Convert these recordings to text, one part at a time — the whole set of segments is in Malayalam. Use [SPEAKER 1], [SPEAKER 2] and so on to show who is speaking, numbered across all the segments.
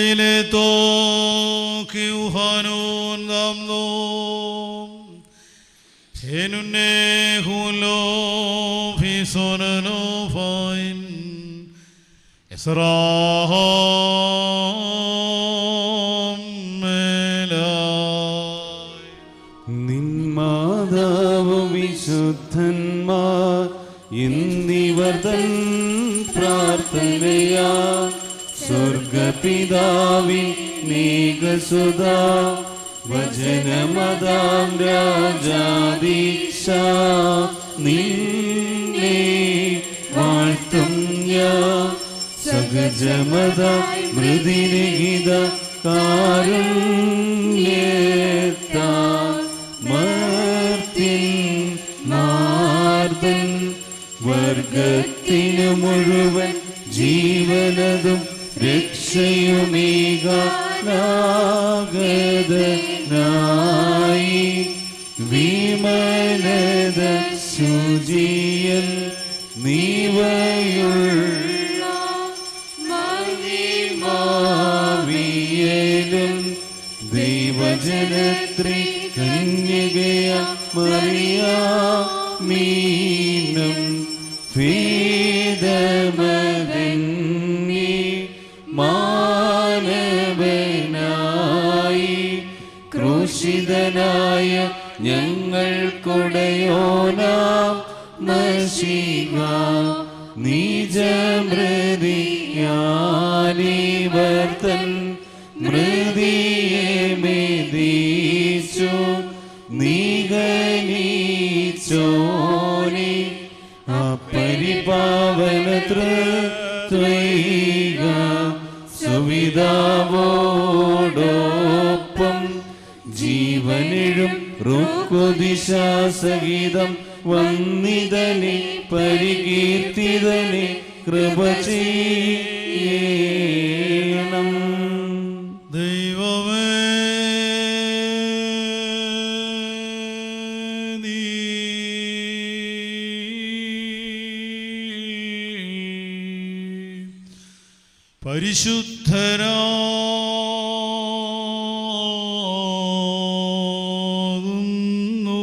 [SPEAKER 1] Mileto Kiuhanun Damno Henune Hulo Pisonano Fine Esram Melai
[SPEAKER 2] Ninmadavu Vishuddhanma Indivarthan Prarthanaya Surgapidavi Megasuda Vajanamadan Rajadiksha Ninne Vartumya Sagajamada Mridinigida Karunyeta Martin Mardan Vargathinu Muruvan Jeevanadum Rikshayumiganagadayi Vimanada Sujiyan Nivayulla Mahimaviyelum Devajanatri Kanyagaya Mariyaminam Vedamadani മാനവനായി ക്രൂശിതനായ ഞങ്ങൾക്കുടയോനാം മശീഹ നിജമൃതിയാനിവർത്തൻ മൃതിയെ മെതിച്ചു നിഗനിച്ചോനെ അപരിപാവന തൃത്വൈക സുവിധാവോടൊപ്പം ജീവനിഴും റുക്കുദിശാസഹിതം വന്നിതനെ പരികീർത്തിതനെ കൃപ ചെയ്യണം.
[SPEAKER 1] ദൈവമേ പരിശുദ്ധനാകുന്നു.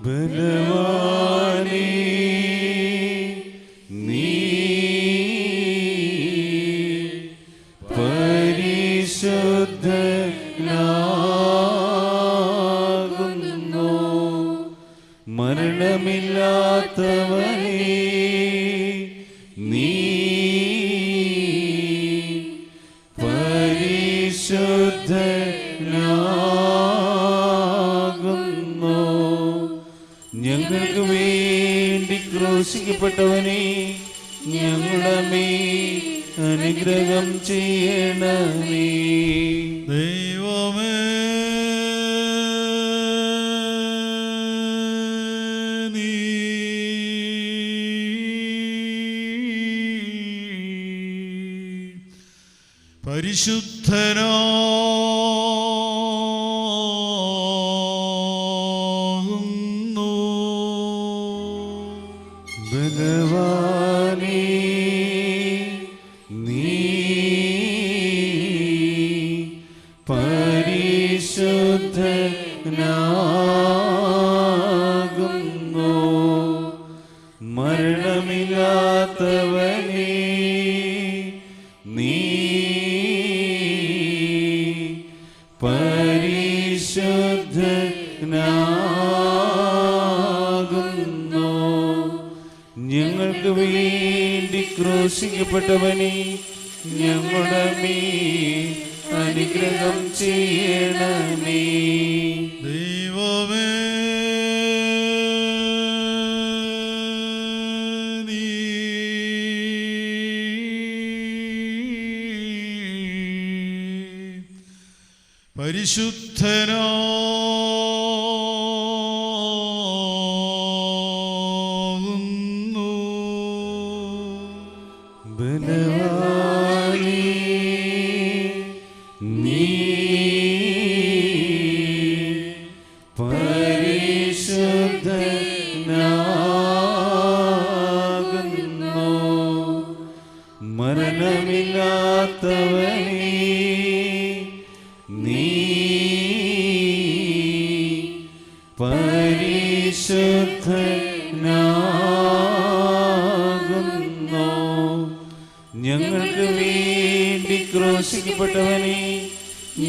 [SPEAKER 2] ബലവാനേ നീ പരിശുദ്ധനാകുന്നു. മരണമില്ലാത്തവനേ നീ പരിശുദ്ധനാകുന്നു. ഞങ്ങൾക്ക് വേണ്ടി ക്രൂശിക്കപ്പെട്ടവനെ ഞങ്ങളുടെ മേൽ അനുഗ്രഹം ചെയ്യണമേ.
[SPEAKER 1] ദൈവമേ നീ പരിശുദ്ധനാകുന്നു.
[SPEAKER 2] ബലവാനേ നീ പരിശുദ്ധനാകുന്നു. മരണമില്ലാത്തവനേ നീ പരിശുദ്ധനാകുന്നു. ഞങ്ങൾക്ക് വേണ്ടി ക്രൂശിക്കപ്പെട്ടവനെ ഞങ്ങളുടെ മേൽ അനുഗ്രഹം ചെയ്യണമേ.
[SPEAKER 1] ദൈവമേ നീ പരിശുദ്ധനാകുന്നു.
[SPEAKER 2] ബലവാനേ നീ പരിശുദ്ധനാകുന്നു. മരണമില്ലാത്തവനേ നീ പരിശുദ്ധനാകുന്നു. ഞങ്ങൾക്ക് വേണ്ടി ക്രൂശിക്കപ്പെട്ടവനെ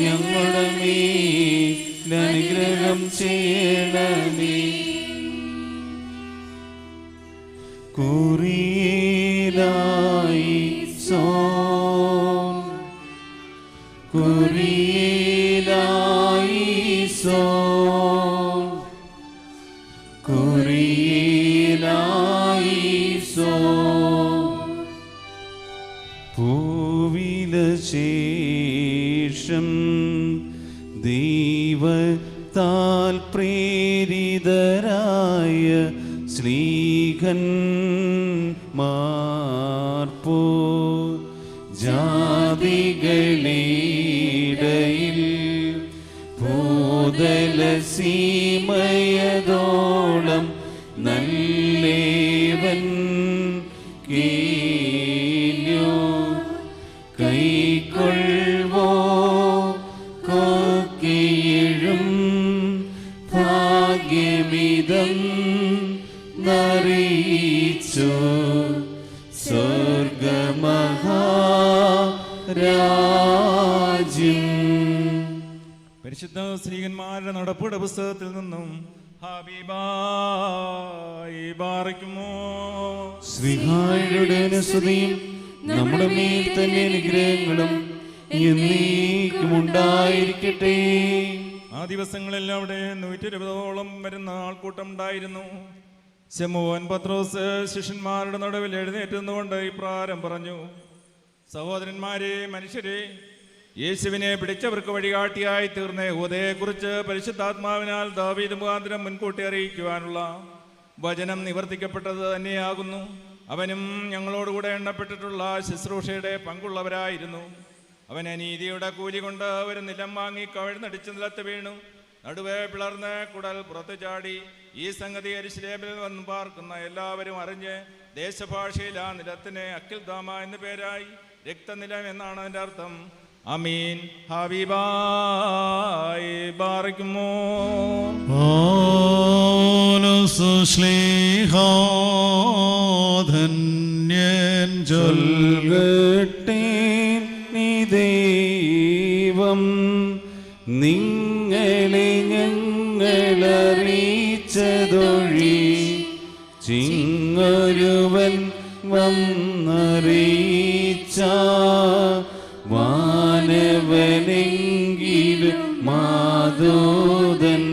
[SPEAKER 2] ഞങ്ങളുടെ മേൽ അനുഗ്രഹം ചെയ്യണമേ. കുറിയിലായിസോൻ കുറിയിലായിസോൻ കുറിയിലായിസോൻ. ഭൂവിലശേഷം ദൈവത്താൽ പ്രേരിതരായ ശ്ലീഹന്മാർപ്പോ ജാതികളിടയിൽ ഭൂതലസീമയതോളം നല്ലേവൻ കീഞ്ഞോ കൈക്കൊള്ളുവോ കൊക്കിയിഴും ഭാഗ്യമിതം നറിയിച്ചു സ്വർഗമഹാരാജ്യം.
[SPEAKER 3] പരിശുദ്ധ സ്ത്രീകന്മാരുടെ നടപ്പുടെ പുസ്തകത്തിൽ നിന്നും ഹബീബായി ബാറയ്ക്കുമോ.
[SPEAKER 2] ശ്രീഹായുടെ സ്തുതിയും നമ്മുടെ മേൽ തന്നെ അനുഗ്രഹങ്ങളും എന്നേക്കും ഉണ്ടായിരിക്കട്ടെ.
[SPEAKER 3] ആ ദിവസങ്ങളിൽ അവിടെ 120ഓളം വരുന്ന ആൾക്കൂട്ടം ഉണ്ടായിരുന്നു. ശമൂൻ പത്രോസ് ശിഷ്യന്മാരുടെ നടുവിൽ എഴുന്നേറ്റുന്നുകൊണ്ട് ഇപ്രകാരം പറഞ്ഞു: സഹോദരന്മാരെ, മനുഷ്യരെ, യേശുവിനെ പിടിച്ചവർക്ക് വഴികാട്ടിയായി തീർന്ന യഹൂദയെക്കുറിച്ച് പരിശുദ്ധാത്മാവിനാൽ ദാവീദ് മുഖാന്തരം മുൻകൂട്ടി അറിയിക്കുവാനുള്ള വചനം നിവർത്തിക്കപ്പെട്ടത് തന്നെയാകുന്നു. അവനും ഞങ്ങളോടുകൂടെ എണ്ണപ്പെട്ടിട്ടുള്ള ശുശ്രൂഷയുടെ പങ്കുള്ളവരായിരുന്നു. അവൻ അനീതിയുടെ കൂലി കൊണ്ട് ഒരു നിലം വാങ്ങി കവിഴ്ന്നടിച്ച് നിലത്ത് വീണു. നടുവേ പിളർന്ന് കുടൽ പുറത്തു ചാടി. ഈ സംഗതി യെരൂശലേമിൽ വന്ന് പാർക്കുന്ന എല്ലാവരും അറിഞ്ഞ് ദേശഭാഷയിൽ ആ നിലത്തിന് അക്കിൽദാമ എന്ന് പേരായി. രക്തനിലം എന്നാണ് അതിൻ്റെ അർത്ഥം. അമീൻ. ഹബീബായി ബാറയ്ക്കുമോ.
[SPEAKER 1] ധന്യൻ
[SPEAKER 2] ചൊൽകട്ടെ നീ ദൈവം നിങ്ങളെ ഞങ്ങളറിയിച്ചതൊഴി ചിങ്ങൊരുവൻ വന്നറിയിച്ച വാനവനെങ്കിലും മാതൂതൻ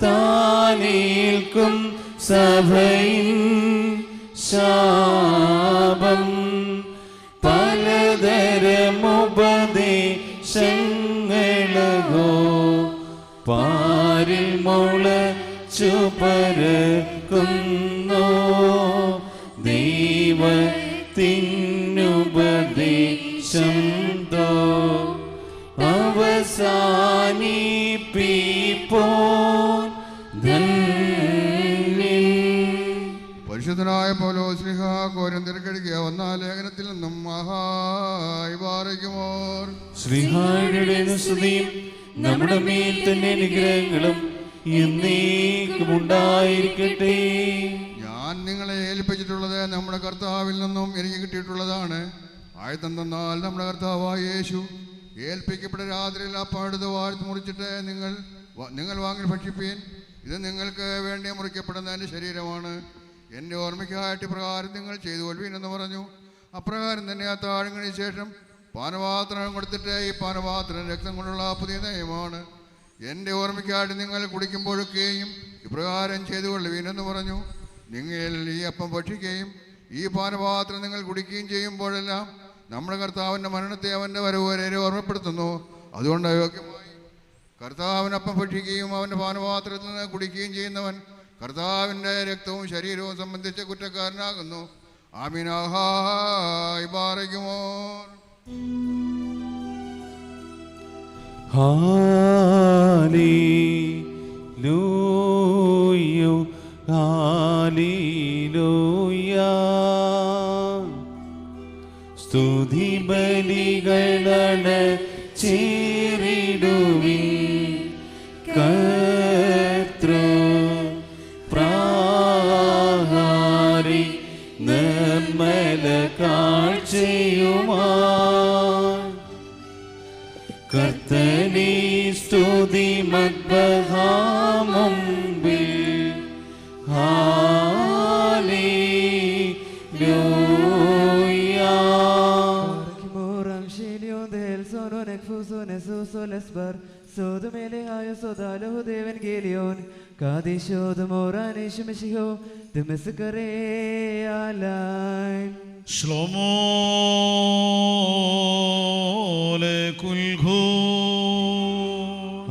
[SPEAKER 2] താനേൽക്കും സഭയിൻ ശാപം പലതരമുപദേശങ്ങളോ പാരിൽ മുളച്ചു പരക്കുന്നു ദൈവത്തിനുപദേശം തോ അവസാനിപ്പിപ്പോ
[SPEAKER 4] പരിശുദ്ധനായ പൗലോസ് ശ്ലീഹ കൊരിന്ത്യർക്കെഴുതിയ ഒന്നാം ലേഖനത്തിൽ നിന്നും മഹായി ബാറയ്ക്കുമോ.
[SPEAKER 2] ശ്രീഹായുടെ സ്തുതിയും നമ്മുടെ മേൽ തന്നെ അനുഗ്രഹങ്ങളും എന്നേക്കും ഉണ്ടായിരിക്കട്ടെ.
[SPEAKER 4] ഞാൻ നിങ്ങളെ ഏൽപ്പിച്ചിട്ടുള്ളത് നമ്മുടെ കർത്താവിൽ നിന്നും എനിക്ക് കിട്ടിയിട്ടുള്ളതാണ്. ആയതെന്നാൽ നമ്മുടെ കർത്താവായ യേശു ഏൽപ്പിക്കപ്പെട്ട രാത്രിയിൽ അപ്പാടുത്ത് വാഴ്ത്ത് മുറിച്ചിട്ട് നിങ്ങൾ വാങ്ങി ഭക്ഷിപ്പീൻ. ഇത് നിങ്ങൾക്ക് വേണ്ടി മുറിക്കപ്പെടുന്ന എൻ്റെ ശരീരമാണ്. എൻ്റെ ഓർമ്മയ്ക്കായിട്ട് പ്രകാരം നിങ്ങൾ ചെയ്തു കൊള്ളുവീൻ എന്ന് പറഞ്ഞു. അപ്രകാരം തന്നെ ആ താഴങ്ങളിൽ ശേഷം പാനപാത്രം കൊടുത്തിട്ട്, ഈ പാനപാത്രം രക്തം കൊണ്ടുള്ള പുതിയ നയമാണ്. എൻ്റെ ഓർമ്മയ്ക്കായിട്ട് നിങ്ങൾ കുടിക്കുമ്പോഴൊക്കെയും ഇപ്രകാരം ചെയ്തു കൊള്ളുവീൻ എന്ന് പറഞ്ഞു. നിങ്ങൾ ഈ അപ്പം ഭക്ഷിക്കുകയും ഈ പാനപാത്രം നിങ്ങൾ കുടിക്കുകയും ചെയ്യുമ്പോഴെല്ലാം നമ്മുടെ കർത്താവിൻ്റെ മരണത്തെ അവൻ്റെ വരവ് വരെ ഓർമ്മപ്പെടുത്തുന്നു. അതുകൊണ്ട് യോഗ്യമായി കർത്താവിനപ്പം ഭക്ഷിക്കുകയും അവൻ്റെ പാനപാത്രത്തിൽ നിന്ന് കുടിക്കുകയും ചെയ്യുന്നവൻ കർത്താവിൻ്റെ രക്തവും ശരീരവും സംബന്ധിച്ച് കുറ്റക്കാരനാകുന്നു. ആമീനായി ബാറയ്ക്കുമോ.
[SPEAKER 2] Hallelujah hallelujah. സ്തുതി സ്തുതിബലികളാണ് ചേരിടുവിൻ കർത്തൃ പ്രാഹാരി നിർമ്മല കാഴ്ചയുമാ കർത്തനെ സ്തുതി മദ്ബഹാമുമ്പിൽ
[SPEAKER 1] ശ്ലോമോ ലേകുൽഹു.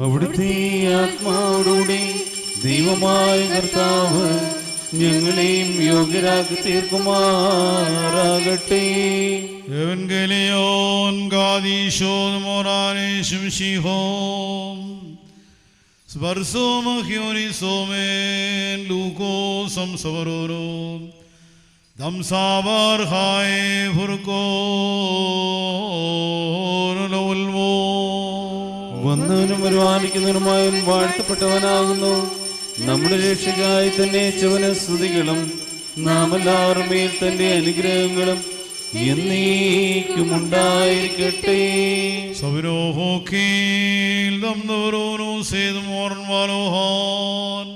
[SPEAKER 2] അവിടുത്തെ ആത്മാവോടുകൂടി ദൈവമായ കർത്താവ് ഞങ്ങളെയും യോഗ്യരാക്കി തീർക്കുമാറാകട്ടെ.
[SPEAKER 1] Evangelion gadishon moranesh shihom Svarsoma hionisomen luko samsavaroro Damsavar hae furkon lolmo
[SPEAKER 2] വന്നവനും വരുവാനിക്കുന്നവനുമായും വാഴ്ത്തപ്പെട്ടവനാകുന്നു. നമ്മുടെ രക്ഷകായി തന്നെ ചവന സ്തുതികളും നാം എല്ലാവരുടെ മേൽ തന്റെ അനുഗ്രഹങ്ങളും എന്നേക്കും ഉണ്ടായിരിക്കട്ടെ.
[SPEAKER 1] Savirohokil damnorono sedmorn valohan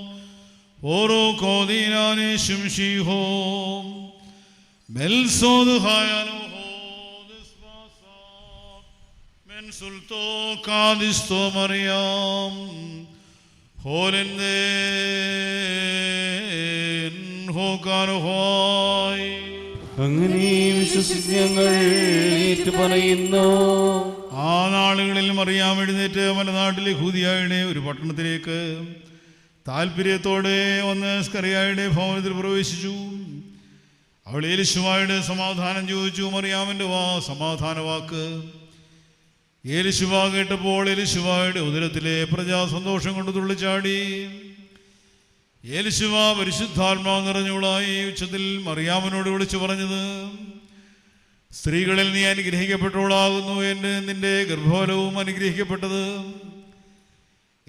[SPEAKER 1] Oro kodinane shimshihom Melsod hayaloho desvasa Mensulto kadisto Mariam Holenden hokarohai
[SPEAKER 2] അങ്ങനെ വിശ്വസിച്ച് ഞങ്ങൾ ഏറ്റുപറയുന്നു.
[SPEAKER 1] ആ നാളുകളിൽ മറിയാം എഴുന്നേറ്റ് മലനാട്ടിലെ യഹൂദിയായുടെ ഒരു പട്ടണത്തിലേക്ക് താല്പര്യത്തോടെ വന്ന് സ്കറിയായുടെ ഭവനത്തിൽ പ്രവേശിച്ചു. അവൾ യേശുവായുടെ സമാധാനം ചോദിച്ചു. മറിയാമിൻ്റെ സമാധാന വാക്ക് യേശുവ കേട്ടപ്പോൾ യേശുവായുടെ ഉദരത്തിലെ പ്രജാ സന്തോഷം കൊണ്ട് തുള്ളിച്ചാടി. യേശുവ പരിശുദ്ധാത്മാവ് നിറഞ്ഞവളായി ഉച്ചത്തിൽ മറിയാമിനോട് വിളിച്ചു പറഞ്ഞത്, സ്ത്രീകളിൽ നീ അനുഗ്രഹിക്കപ്പെട്ടവളാകുന്നു, നിന്റെ ഗർഭഫലവും അനുഗ്രഹിക്കപ്പെട്ടത്.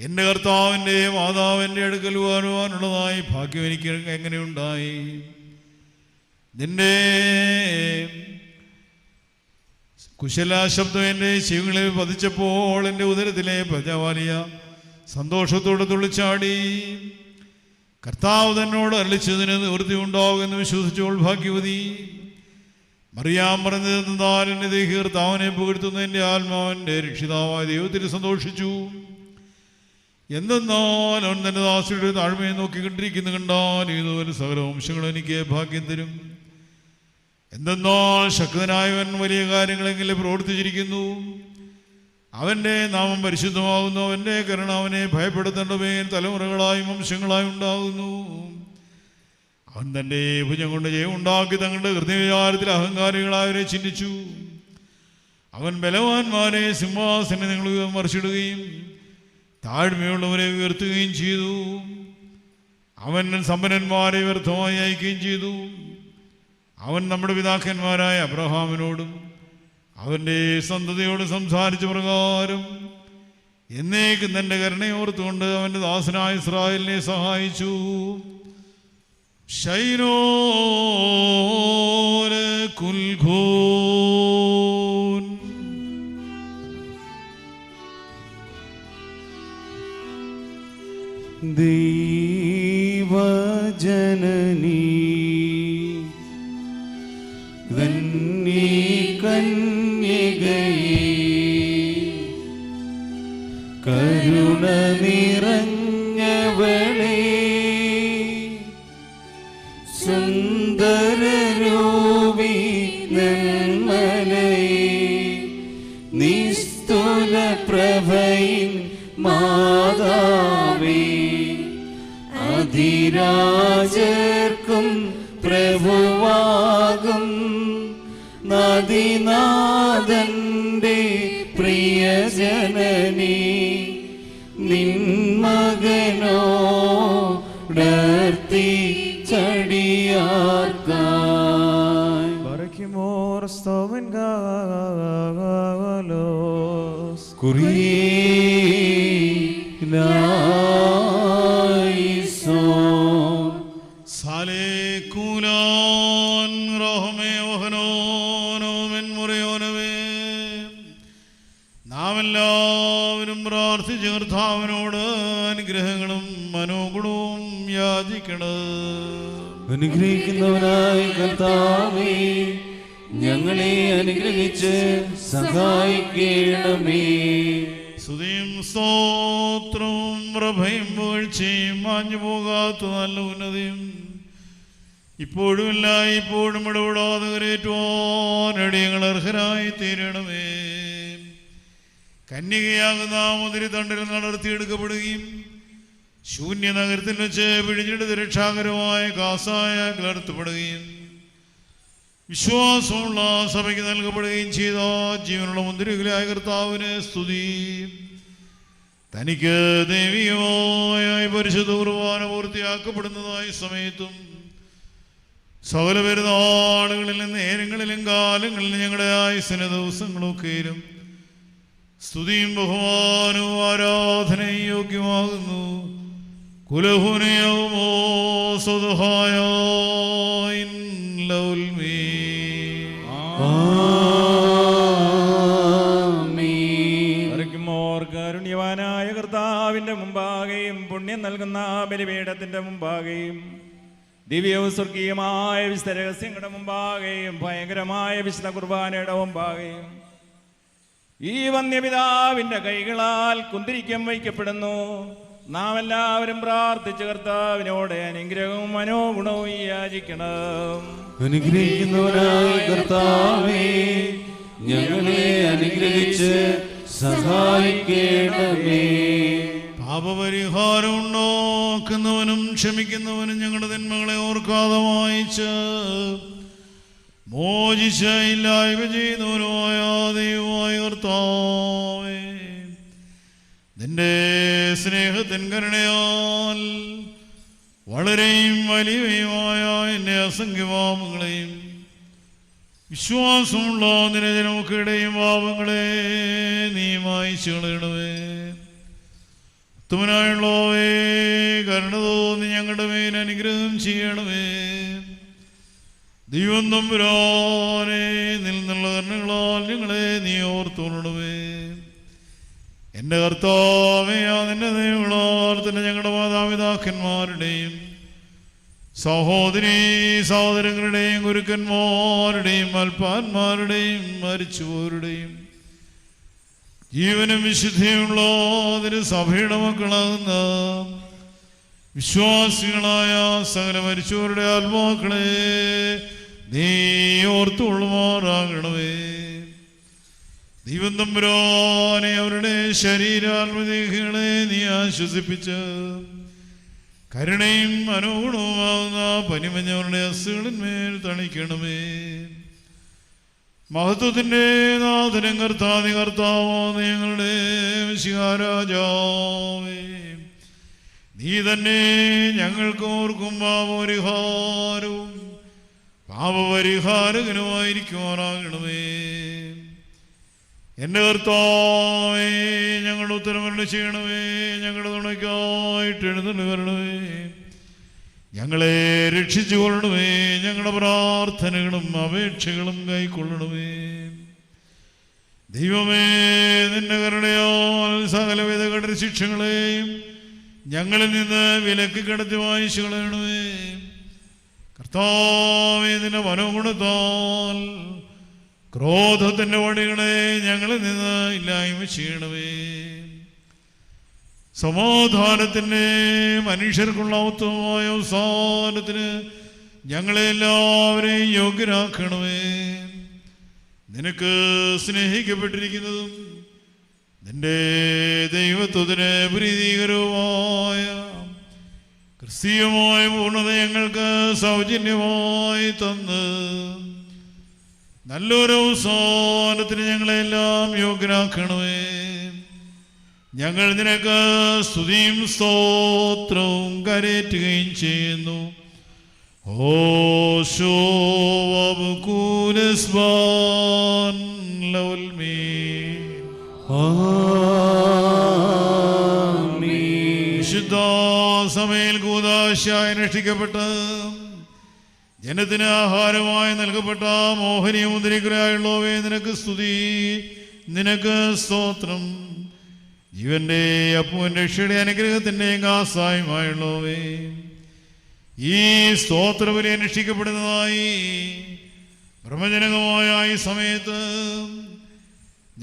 [SPEAKER 1] എൻ്റെ കർത്താവിൻ്റെ മാതാവിൻ്റെ അടുക്കൽ വരുവാനുള്ളതായി ഭാഗ്യം എനിക്ക് എങ്ങനെയുണ്ടായി. നിന്റെ കുശലാശബ്ദം എൻ്റെ ചെവികളിൽ പതിച്ചപ്പോൾ എൻ്റെ ഉദരത്തിലെ പ്രജാവാലിയ സന്തോഷത്തോടെ തുള്ളിച്ചാടി. കർത്താവ് തന്നോട് അരളിച്ചതിന് നിവൃത്തി ഉണ്ടാകുമെന്ന് വിശ്വസിച്ചോൾ ഭാഗ്യവതി. മറിയാം പറഞ്ഞതെന്നാൽ എൻ്റെ ദേഹി കർത്താവിനെ പുകഴ്ത്തുന്ന എൻ്റെ ആത്മാവിൻ്റെ രക്ഷിതാവായ ദൈവത്തിൽ സന്തോഷിച്ചു. എന്തെന്നാൽ അവൻ തൻ്റെ ദാസിയുടെ താഴ്മയെ നോക്കിക്കൊണ്ടിരിക്കുന്നു കണ്ടാൽ ഇതുപോലെ സകല വംശങ്ങളും എനിക്ക് ഭാഗ്യം തരും. എന്തെന്നാൽ ശക്തനായവൻ വലിയ കാര്യങ്ങളെങ്കിലും പ്രവർത്തിച്ചിരിക്കുന്നു. അവൻ്റെ നാമം പരിശുദ്ധമാകുന്നു. അവൻ്റെ കരുണ അവനെ ഭയപ്പെടുത്തേണ്ടവൻ തലമുറകളായും വംശങ്ങളായും ഉണ്ടാകുന്നു. അവൻ തൻ്റെ ഭുജം കൊണ്ട് ജയമുണ്ടാക്കി തങ്ങളുടെ ഹൃദയവിചാരത്തിൽ അഹങ്കാരികളായവരെ ചിന്തിച്ചു. അവൻ ബലവാന്മാരെ സിംഹാസനങ്ങൾ മറിച്ചിടുകയും താഴ്മയുള്ളവരെ ഉയർത്തുകയും ചെയ്തു. അവൻ സമ്പന്നന്മാരെ വ്യർത്ഥമായി അയക്കുകയും ചെയ്തു. അവൻ നമ്മുടെ പിതാക്കന്മാരായ അബ്രഹാമിനോടും അവൻ്റെ സന്തതിയോട് സംസാരിച്ച പ്രകാരം എന്നേക്കും തൻ്റെ കരുണയോർത്തുകൊണ്ട് അവൻ്റെ ദാസനായ ഇസ്രായേലിനെ സഹായിച്ചു. ശൈനോലെ കുൽഘൂൻ.
[SPEAKER 2] ദൈവജനനീ കന്യകയേ കരുണ നിറഞ്ഞവളേ സുന്ദരരൂപി നിർമ്മലയേ നിസ്തുല പ്രഭയിൻ മാതാവേ അധിരാജർക്കും പ്രഭുവാകും നദിനാഥന്റെ പ്രിയജനനി നിന്മകനോടർത്തി ചടിയാർക്കായി
[SPEAKER 5] ബറയ്ക്കുമോർ Stomen galos.
[SPEAKER 2] Kurielaison.
[SPEAKER 1] Sale kulan rahme ohanono men mureyonave. നാം എല്ലാവരും പ്രാർത്ഥിച്ച് കർത്താവിനോട് അനുഗ്രഹങ്ങളും മനോഗുണവും യാചിക്കണം.
[SPEAKER 2] അനുഗ്രഹിക്കുന്നവനായ കർത്താവേ, ഞങ്ങളെ അനുഗ്രഹിച്ച് സഹായിക്കണമേ.
[SPEAKER 1] സ്തുതിയും സ്തോത്രവും പ്രഭയും വീഴ്ചയും മാഞ്ഞു പോകാത്ത നല്ല ഉന്നതിയും ഇപ്പോഴും ഇല്ല ഇപ്പോഴും ഇടപെടാതെ കരേറ്റുവാൻ ഞങ്ങൾ അർഹരായി തീരണമേ. കന്യകയാകുന്ന മുതിരി തണ്ടിൽ നടത്തിയെടുക്കപ്പെടുകയും ശൂന്യ നഗരത്തിൽ വെച്ച് പിഴിഞ്ഞെടുത്ത് രക്ഷാകരമായ കാസായ കലർത്തപ്പെടുകയും വിശ്വാസമുള്ള സഭയ്ക്ക് നൽകപ്പെടുകയും ചെയ്ത ജീവനുള്ള മുന്തിരികളായ കർത്താവിന് സ്തുതി. തനിക്ക് ദൈവികമായ പരിശുദ്ധ കുർബാന പൂർത്തിയാക്കപ്പെടുന്നതായ സമയത്തും സകല പെരുന്നാളുകളിലും നേരങ്ങളിലും കാലങ്ങളിലും ഞങ്ങളുടെ ആയുസ്സിന് ദിവസങ്ങളൊക്കെയും സ്തുതിയും ബഹുമാനവും ആരാധനയും യോഗ്യമാകുന്നു. കുലഹുനയമോ സ്വതഹായ
[SPEAKER 3] കാരുണ്യവാനായ കർത്താവിന്റെ മുമ്പാകെയും പുണ്യം നൽകുന്ന ബലിപീഠത്തിന്റെ മുമ്പാകെയും ദിവ്യവും സ്വർഗീയമായ വിശുദ്ധ രഹസ്യങ്ങളുടെ മുമ്പാകെയും ഭയങ്കരമായ വിശുദ്ധ കുർബാനയുടെ മുമ്പാകെയും ഈ വന്യപിതാവിന്റെ കൈകളാൽ കുന്തിരിക്കം വയ്ക്കപ്പെടുന്നു. നാം എല്ലാവരും പ്രാർത്ഥിച്ച് കർത്താവിനോട് അനുഗ്രഹവും മനോഗുണവും യാചിക്കണം.
[SPEAKER 2] അനുഗ്രഹിക്കുന്നവനായ കർത്താവേ, ഞങ്ങളെ അനുഗ്രഹിച്ച് സഹായിക്കണമേ.
[SPEAKER 1] പാപപരിഹാരം ഉണ്ടാക്കുന്നവനും ക്ഷമിക്കുന്നവനും ഞങ്ങളുടെ തിന്മകളെ ഓർക്കാതെ വായിച്ച് മോചിച്ച ഇല്ലായ്മ ചെയ്യുന്നവനുമായ ദൈവമായ കർത്താവേ, നിന്റെ സ്നേഹത്തിൻ കരുണയാൽ വളരെയും വലിയവയുമായ എന്നെ അസംഖ്യപാപങ്ങളെയും വിശ്വാസമുള്ള നിന്റെ ജനമൊക്കെയുടെയും പാപങ്ങളെ നീ മായിച്ചു കളയണമേ. ഉത്തമനായുള്ളവേ, കരുണ തോന്നി ഞങ്ങളുടെ മേൽ അനുഗ്രഹം ചെയ്യണമേ. ദൈവം തമ്പുരാനെ, നിന്നുള്ള കരുണകളാൽ ഞങ്ങളെ നീ ഓർത്തുകൊള്ളണമേ. എൻ്റെ കർത്താവേ, നിന്റെ ദൈവങ്ങളാൽ തന്നെ ഞങ്ങളുടെ മാതാപിതാക്കന്മാരുടെയും സഹോദരീ സഹോദരങ്ങളുടെയും ഗുരുക്കന്മാരുടെയും അൽപ്പാന്മാരുടെയും മരിച്ചുപോരുടെയും ജീവനും വിശുദ്ധിയുള്ള അതിന് സഭയുടെ മക്കളാകുന്ന വിശ്വാസികളായ സകല മരിച്ചവരുടെ ആത്മാക്കളെ നീ ഓർത്തുകൊള്ളുമാറാകണമേ. ദൈവം തമ്പുരാനെ അവരുടെ ശരീരാത്മദേഹികളെ നീ ആശ്വസിപ്പിച്ച് കരുണയും മനോഗുണവുമാകുന്ന പനിമഞ്ഞവരുടെ അസുകളിന്മേൽ തളിക്കണമേ. മഹത്വത്തിൻ്റെ നാഥനും കർത്താതി കർത്താവാണ് ഞങ്ങളുടെ മിശിഹാരാജാവേ, നീ തന്നെ ഞങ്ങൾക്ക് ഓർക്കും പാപപരിഹാരവും പാപപരിഹാരകനുമായിരിക്കുമാറാകണമേ. എൻ്റെ കർത്താവേ, ഞങ്ങളുടെ ഉത്തരമരുളി ചെയ്യണമേ. ഞങ്ങളുടെ തുണയ്ക്കായിട്ട് എഴുന്നള്ളി വരണമേ. ഞങ്ങളെ രക്ഷിച്ചു കൊള്ളണമേ. ഞങ്ങളുടെ പ്രാർത്ഥനകളും അപേക്ഷകളും കൈക്കൊള്ളണമേ. ദൈവമേ, നിന്റെ കരുണയാൽ സകലവിധ കഠിന ശിക്ഷകളെയും ഞങ്ങളിൽ നിന്ന് വിലക്ക് കിടത്തി വായിച്ചു കളയണമേ. കർത്താവേ, നിന്റെ മനോഗുണത്താൽ ക്രോധത്തിൻ്റെ വടികളെ ഞങ്ങളിൽ നിന്ന് ഇല്ലായ്മ ചെയ്യണമേ. സമാധാനത്തിൻ്റെ മനുഷ്യർക്കുള്ള ഉത്തമമായ അവസാനത്തിന് ഞങ്ങളെ എല്ലാവരെയും യോഗ്യരാക്കണമേ. നിനക്ക് സ്നേഹിക്കപ്പെട്ടിരിക്കുന്നതും നിന്റെ ദൈവത്വത്തിന് പ്രീതികരവുമായ ക്രിസ്തീയമായ പൂർണ്ണത ഞങ്ങൾക്ക് സൗജന്യമായി തന്ന് നല്ലൊരു അവസാനത്തിന് ഞങ്ങളെല്ലാം യോഗ്യരാക്കണമേ. ഞങ്ങൾ നിനക്ക് സ്തുതിയും സ്തോത്രവും കരേറ്റുകയും ചെയ്യുന്നു. Osho Abukulisban Laulmi വിശുദ്ധ സമയിൽ കൂദാശയായി അനുഷ്ഠിക്കപ്പെട്ട് ജനത്തിന് ആഹാരമായി നൽകപ്പെട്ട മോഹനീയ മുദ്രികരായുള്ളവേ, നിനക്ക് സ്തുതി, നിനക്ക് സ്തോത്രം. ജീവന്റെ അപ്പവും രക്ഷയുടെ അനുഗ്രഹത്തിൻ്റെയും കാസായുമായുള്ളവേ, ഈ സ്തോത്രബലി അനുഷ്ഠിക്കപ്പെടുന്നതായി ബ്രഹ്മജനകമായ ഈ സമയത്ത്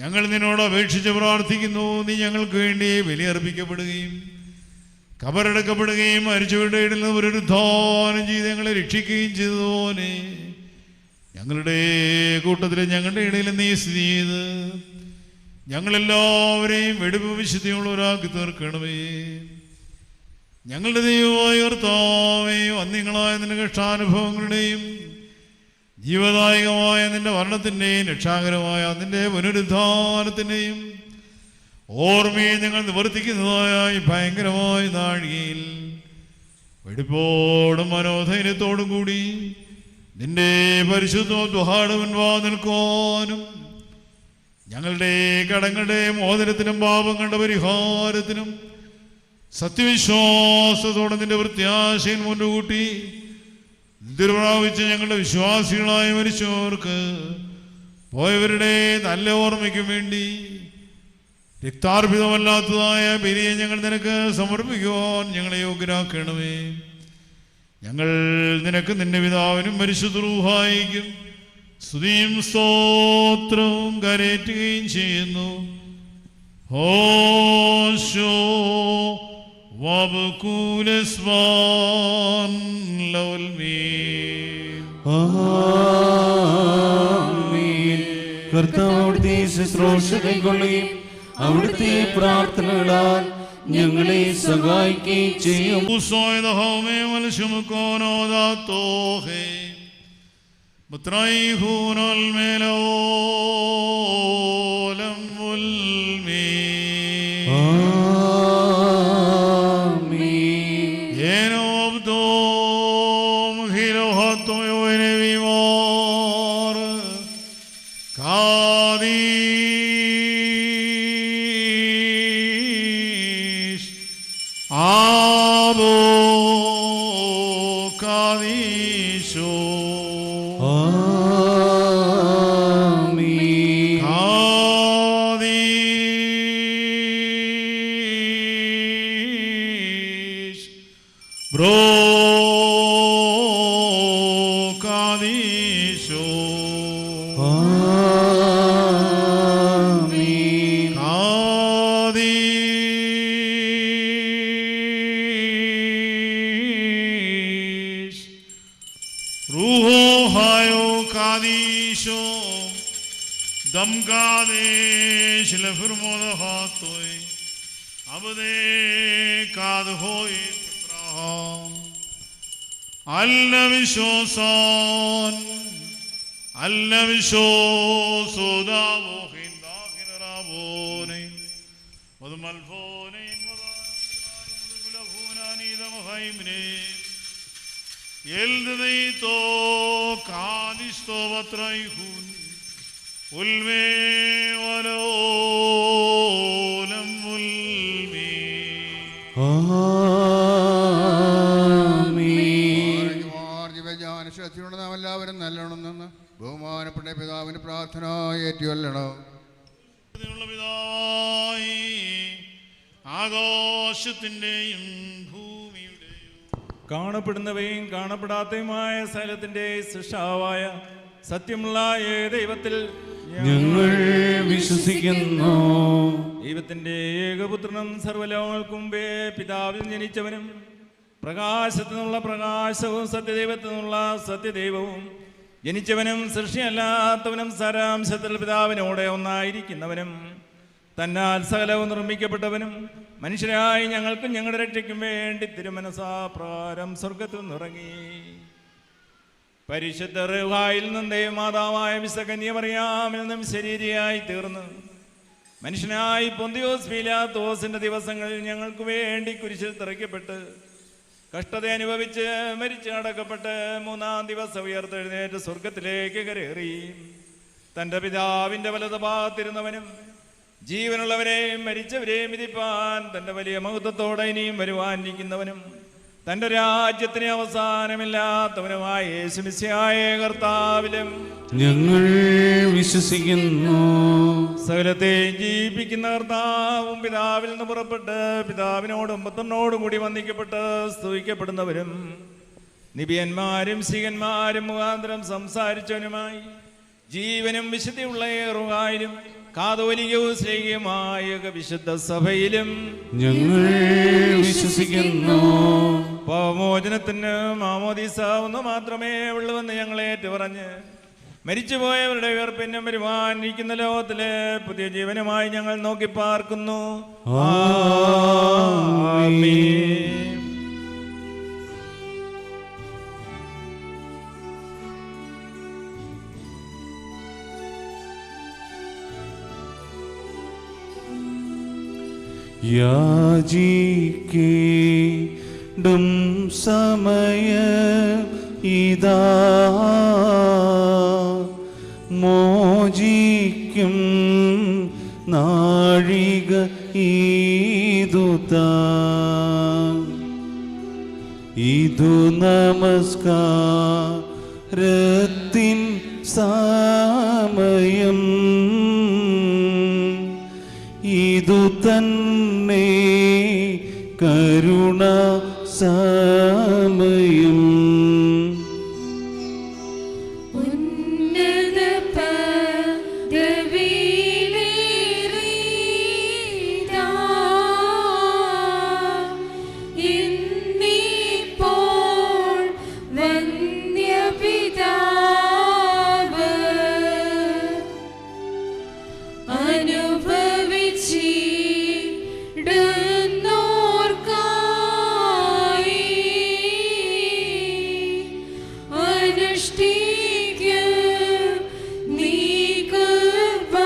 [SPEAKER 1] ഞങ്ങൾ നിന്നോട് അപേക്ഷിച്ച് പ്രാർത്ഥിക്കുന്നു. നീ ഞങ്ങൾക്ക് വേണ്ടി ബലിയർപ്പിക്കപ്പെടുകയും കബറടക്കപ്പെടുകയും മരിച്ചവരുടെ ഇടയിൽ നിന്ന് പുനരുദ്ധാനം ചെയ്ത് ഞങ്ങളെ രക്ഷിക്കുകയും ചെയ്തതുപോലെ ഞങ്ങളുടെ കൂട്ടത്തിൽ ഞങ്ങളുടെ ഇടയിൽ നീ സ്ഥിതി ചെയ്ത് ഞങ്ങളെല്ലാവരെയും വെടിപ്പ് വിശുദ്ധിയുള്ളവരാക്കി തീർക്കണമേ. ഞങ്ങളുടെ ദൈവമായ കർത്താവേ, വന്യങ്ങളായ നിന്റെ കഷ്ടാനുഭവങ്ങളുടെയും ജീവദായകമായ നിന്റെ മരണത്തിൻ്റെയും രക്ഷാകരമായ നിന്റെ പുനരുദ്ധാനത്തിൻ്റെയും ഓർമ്മയെ ഞങ്ങൾ നിവർത്തിക്കുന്നതായ ഈ ഭയങ്കരമായ നാഴികയിൽ വെടിപ്പോടും മനോധൈര്യത്തോടും കൂടി നിന്റെ പരിശുദ്ധോദ്വാഹം മുൻപാ നിൽക്കാനും ഞങ്ങളുടെ കടങ്ങളുടെ മോചനത്തിനും പാപങ്ങളുടെ പരിഹാരത്തിനും സത്യവിശ്വാസത്തോടെ നിന്റെ പ്രത്യാശയിൽ മുൻകൂട്ടി പ്രാപിച്ച് ഞങ്ങളുടെ വിശ്വാസികളായ മരിച്ചവർക്ക് പോയവരുടെ നല്ല ഓർമ്മയ്ക്കും വേണ്ടി രക്താർപ്പിതമല്ലാത്തതായ ബലിയെ ഞങ്ങൾ നിനക്ക് സമർപ്പിക്കുവാൻ ഞങ്ങളെ യോഗ്യരാക്കണമേ. ഞങ്ങൾ നിനക്ക് നിന്റെ പിതാവിനും പരിശുദ്ധ റൂഹായിക്കും സ്തുതിയും സ്തോത്രവും കരേറ്റുകയും ചെയ്യുന്നു. ഹോശോ വബകുലസ്വാൻ ലൗൽമീൻ.
[SPEAKER 2] ആമീൻ. കർത്താവിന്റെ ശുശ്രൂഷ കൈക്കൊള്ളുകയും അവിടുത്തെ പ്രാർത്ഥനകളാൽ ഞങ്ങളെ സഹായിക്കുകയും ചെയ്യും.
[SPEAKER 4] നാം എല്ലാവരും നല്ലോണം നിന്ന് ബഹുമാനപ്പെട്ട പിതാവിന്റെ പ്രാർത്ഥന ഏറ്റുകൊള്ളണം.
[SPEAKER 1] ആകാശത്തിന്റെയും ഭൂമിയുടെയും
[SPEAKER 3] കാണപ്പെടുന്നവയും കാണപ്പെടാത്തതുമായ സകലത്തിന്റെ സൃഷ്ടാവായ സത്യമുള്ള ദൈവത്തിൽ
[SPEAKER 2] ഞങ്ങൾ വിശ്വസിക്കുന്നു.
[SPEAKER 3] ദൈവത്തിന്റെ ഏകപുത്രനും സർവ്വലോകങ്ങൾക്കും മുമ്പേ പിതാവിൽ ജനിച്ചവനും പ്രകാശത്തു നിന്നുള്ള പ്രകാശവും സത്യദൈവത്തിൽ നിന്നുള്ള സത്യദൈവവും ജനിച്ചവനും സൃഷ്ടിയല്ലാത്തവനും സാരാംശത്തിൽ പിതാവിനോടെ ഒന്നായിരിക്കുന്നവനും തന്നാൽ സകലവും നിർമ്മിക്കപ്പെട്ടവനും മനുഷ്യരായി ഞങ്ങൾക്കും ഞങ്ങളുടെ രക്ഷയ്ക്കും വേണ്ടി തിരുമനസാപ്രകാരം സ്വർഗത്തിൽ നിറങ്ങി പരിശുദ്ധ റുഹായിൽ നിന്നും ദൈവമാതാവായ വിശുദ്ധ മറിയാമിൽ നിന്നും ശരീരിയായി തീർന്ന് മനുഷ്യനായി പൊന്തിയോസ് പീലാത്തോസിന്റെ ദിവസങ്ങളിൽ ഞങ്ങൾക്ക് വേണ്ടി കുരിശിൽ തറയ്ക്കപ്പെട്ട് കഷ്ടത അനുഭവിച്ച് മരിച്ച് അടക്കപ്പെട്ട് മൂന്നാം ദിവസം ഉയർത്തെഴുന്നേറ്റ് സ്വർഗത്തിലേക്ക് കരേറി തൻ്റെ പിതാവിൻ്റെ വലതുഭാഗത്തിരുന്നവനും ജീവനുള്ളവരെയും മരിച്ചവരെയും വിധിപ്പാൻ തൻ്റെ വലിയ മഹത്വത്തോടെ ഇനിയും വരുവാനിരിക്കുന്നവനും തൻ്റെ രാജ്യത്തിന് അവസാനമില്ലാത്തവനുമായ യേശുമിശിഹായ കർത്താവിലും
[SPEAKER 2] ഞങ്ങൾ വിശ്വസിക്കുന്നു.
[SPEAKER 3] സകലത്തെയും ജീവിപ്പിക്കുന്ന കർത്താവും പിതാവിൽ നിന്ന് പുറപ്പെട്ട് പിതാവിനോടും പുത്രനോടും കൂടി വന്ദിക്കപ്പെട്ട് സ്തുതിക്കപ്പെടുന്നവരും നിബിയന്മാരും ശിഖന്മാരും മുഖാന്തരം സംസാരിച്ചവനുമായി ജീവനും വിശുദ്ധിയുള്ള ഏറുവായും കാതോലികവും സ്നേഹിയുമായ വിശുദ്ധ സഭയിലും
[SPEAKER 2] ഞങ്ങൾ വിശ്വസിക്കുന്നു.
[SPEAKER 3] പാപമോചനത്തിന് മാമോദീസ ഒന്ന് മാത്രമേ ഉള്ളുവെന്ന് ഞങ്ങൾ ഏറ്റുപറഞ്ഞ് മരിച്ചുപോയവരുടെ ഉയർപ്പിനും വരുവാനിരിക്കുന്ന ലോകത്തിലെ പുതിയ ജീവനുമായി ഞങ്ങൾ നോക്കി പാർക്കുന്നു. ആമേൻ.
[SPEAKER 2] യാചിക്കേണ്ടും സമയ ഇതാ മോചിക്കും നാഴിക ഈതുതാ ഇതു നമസ്കാരത്തിൻ സമയം ഇതു തന്നെ കരുണ സമയം
[SPEAKER 5] ഉന്നത പദവിയിലേറിയിതാ ഇന്നിപ്പോൾ വന്യപിതാവ് അനുഭവിച്ചിടുന്നോർക്കായി അനുഷ്ഠിക്കും നീ കുർബാന.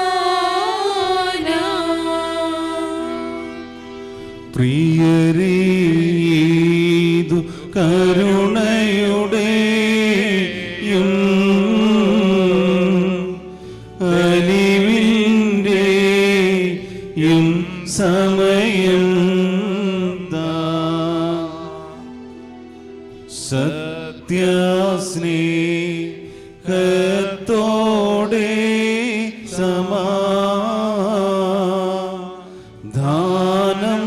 [SPEAKER 2] പ്രിയരേതു കരുണയുടെയും അലിവിൻ്റെയും സമയം സത്യസ്നേഹത്തോടെ സമാധാനം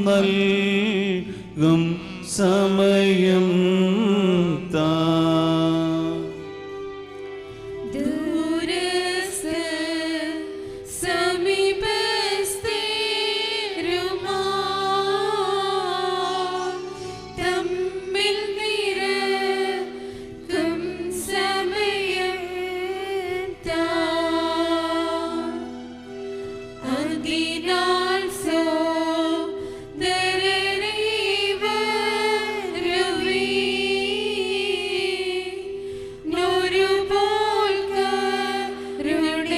[SPEAKER 2] നൽകും സമയം താ
[SPEAKER 5] ദൂരസ്ഥ സമീപസ്ഥരുമാ തമ്മിൽ നിരക്കും സമയം താ അതിനാൽ സോദരരേ വരുവീൻ നൊരുപോൽ കരുണയിരന്നീടാം.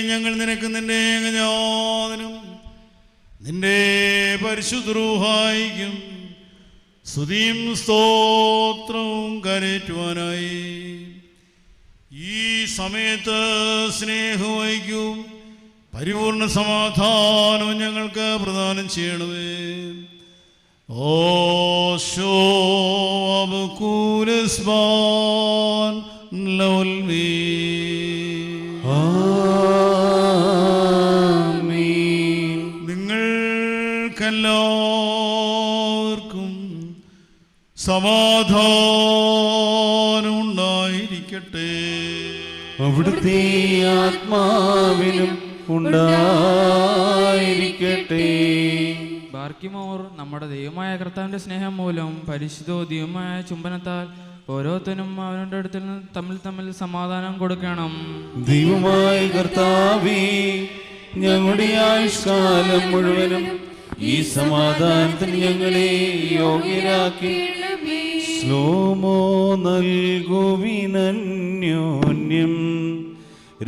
[SPEAKER 1] ഞങ്ങൾ നിനക്ക് നിന്റെ ജ്ഞാനം നിന്റെ പരിശുദ്ധ റൂഹായിക്കും സ്തുതിയും സ്തോത്രവും കരേറ്റുവാനായി ഈ സമയത്ത് സ്നേഹവും പരിപൂർണ സമാധാനവും ഞങ്ങൾക്ക് പ്രദാനം ചെയ്യണമേ. ഓശോ അബകൂലസ്ബാൻ ലൗൽമീ
[SPEAKER 2] ആമീൻ.
[SPEAKER 1] നിങ്ങൾക്കെല്ലാവർക്കും സമാധാനം ഉണ്ടായിരിക്കട്ടെ.
[SPEAKER 2] അവിടുത്തെ ആത്മാവിനും ഉണ്ടായിരിക്കട്ടെ.
[SPEAKER 6] ബാർക്കിമോർ നമ്മുടെ ദൈവമായ കർത്താവിന്റെ സ്നേഹം മൂലം പരിശുദ്ധമായ ചുംബനത്താൽ ഓരോരുത്തരും അവരുടെ അടുത്തിൽ നിന്ന് തമ്മിൽ തമ്മിൽ സമാധാനം കൊടുക്കണം.
[SPEAKER 2] ദൈവമായ കർത്താവേ, ഞങ്ങളുടെ ആയുഷ്കാലം മുഴുവനും ഈ സമാധാനത്തിന് ഞങ്ങളെ യോഗ്യരാക്കി ശ്ലോമോ നൽകുവിനന്യോന്യം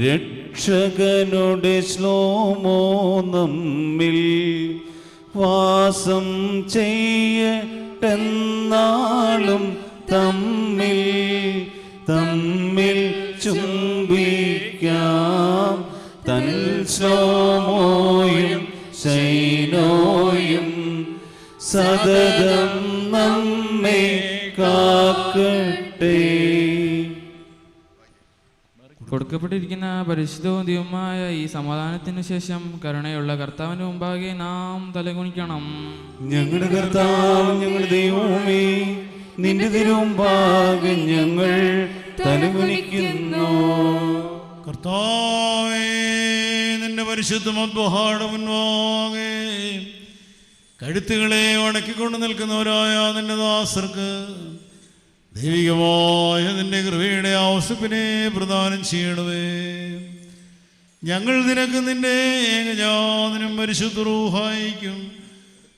[SPEAKER 2] രക്ഷകനുടെ ശ്ലോമോ നമ്മിൽ വാസം ചെയ്യട്ടെന്നാളും തമ്മിൽ തമ്മിൽ ചുംബിക്കാം തൻ ശ്ലോമോയും ശൈനോയും സതതം നമ്മെ കാക്കട്ടെ.
[SPEAKER 6] കൊടുക്കപ്പെട്ടിരിക്കുന്ന പരിശുദ്ധവും ദൈവമായ ഈ സമാധാനത്തിനു ശേഷം കരുണയുള്ള കർത്താവിന് മുമ്പാകെ നാം തലകുനിക്കണം.
[SPEAKER 2] ഞങ്ങളുടെ കർത്താവ്, ഞങ്ങളുടെ ദൈവമേ, നിന്റെ തിരുമുമ്പാകെ ഞങ്ങൾ തലകുനിക്കുന്നു.
[SPEAKER 1] കർത്താവേ, നിന്റെ പരിശുദ്ധ മദ്ബഹാട മുൻപാകെ കഴുത്തുകളെ അടക്കിക്കൊണ്ട് നിൽക്കുന്നവരായ നിന്റെ ദാസർക്ക് ദൈവികമായ നിന്റെ കൃപയുടെ ഔസപ്പിനെ പ്രദാനം ചെയ്യണമേ. ഞങ്ങൾ നിനക്ക് നിന്റെ ഏകജാതനും പരിശുദ്ധ റൂഹായിക്കും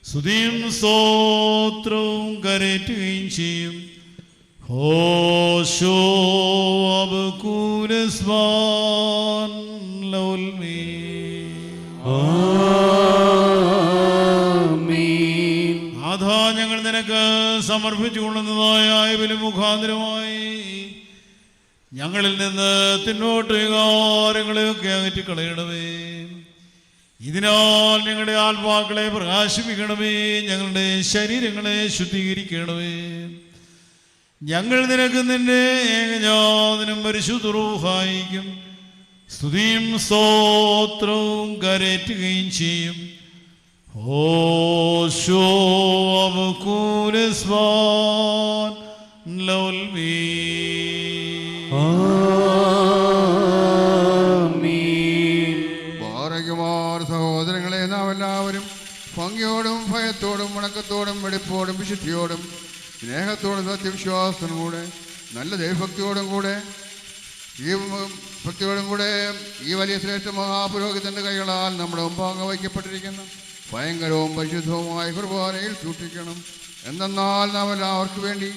[SPEAKER 1] സ്തുതിയും സ്തോത്രവും കരേറ്റുകയും ചെയ്യും. ഹോശോ അബ്കൂലസ്വാൻ ലൗൽമീ. നാഥാ, ഞങ്ങൾ നിനക്ക് സമർപ്പിച്ചുകൊള്ളുന്നതായ മുഖാന്തരമായി ഞങ്ങളിൽ നിന്ന് തിന്നോട്ട് വികാരങ്ങളെയൊക്കെ അകറ്റിക്കളയണമേ. ഇതിനാൽ ഞങ്ങളുടെ ആത്മാക്കളെ പ്രകാശിപ്പിക്കണമേ, ഞങ്ങളുടെ ശരീരങ്ങളെ ശുദ്ധീകരിക്കണമേ. ഞങ്ങൾ നിനക്ക് നിന്റെ ഏകജാതനും പരിശുദ്ധ റൂഹായിക്കും സ്തുതിയും സ്തോത്രവും കരേറ്റുകയും ചെയ്യും. ഹോശോ അബ്കൂലസ്വാൻ ലൗൽമീ.
[SPEAKER 4] സഹോദരങ്ങളെ, നാം എല്ലാവരും ഭംഗിയോടും ഭയത്തോടും വണക്കത്തോടും വെടിപ്പോടും വിശുദ്ധിയോടും സ്നേഹത്തോടും സത്യവിശ്വാസത്തോടും കൂടെ നല്ല ദൈവഭക്തിയോടും കൂടെ ഈ വലിയ ശ്രേഷ്ഠ മഹാപുരോഹിതന്റെ കൈകളാൽ നമ്മുടെ മുമ്പാകെ വയ്ക്കപ്പെട്ടിരിക്കുന്ന ഭയങ്കരവും പരിശുദ്ധവുമായ കുർബാനയിൽ സൂക്ഷിക്കണം. എന്തെന്നാൽ നാം എല്ലാവർക്കു വേണ്ടി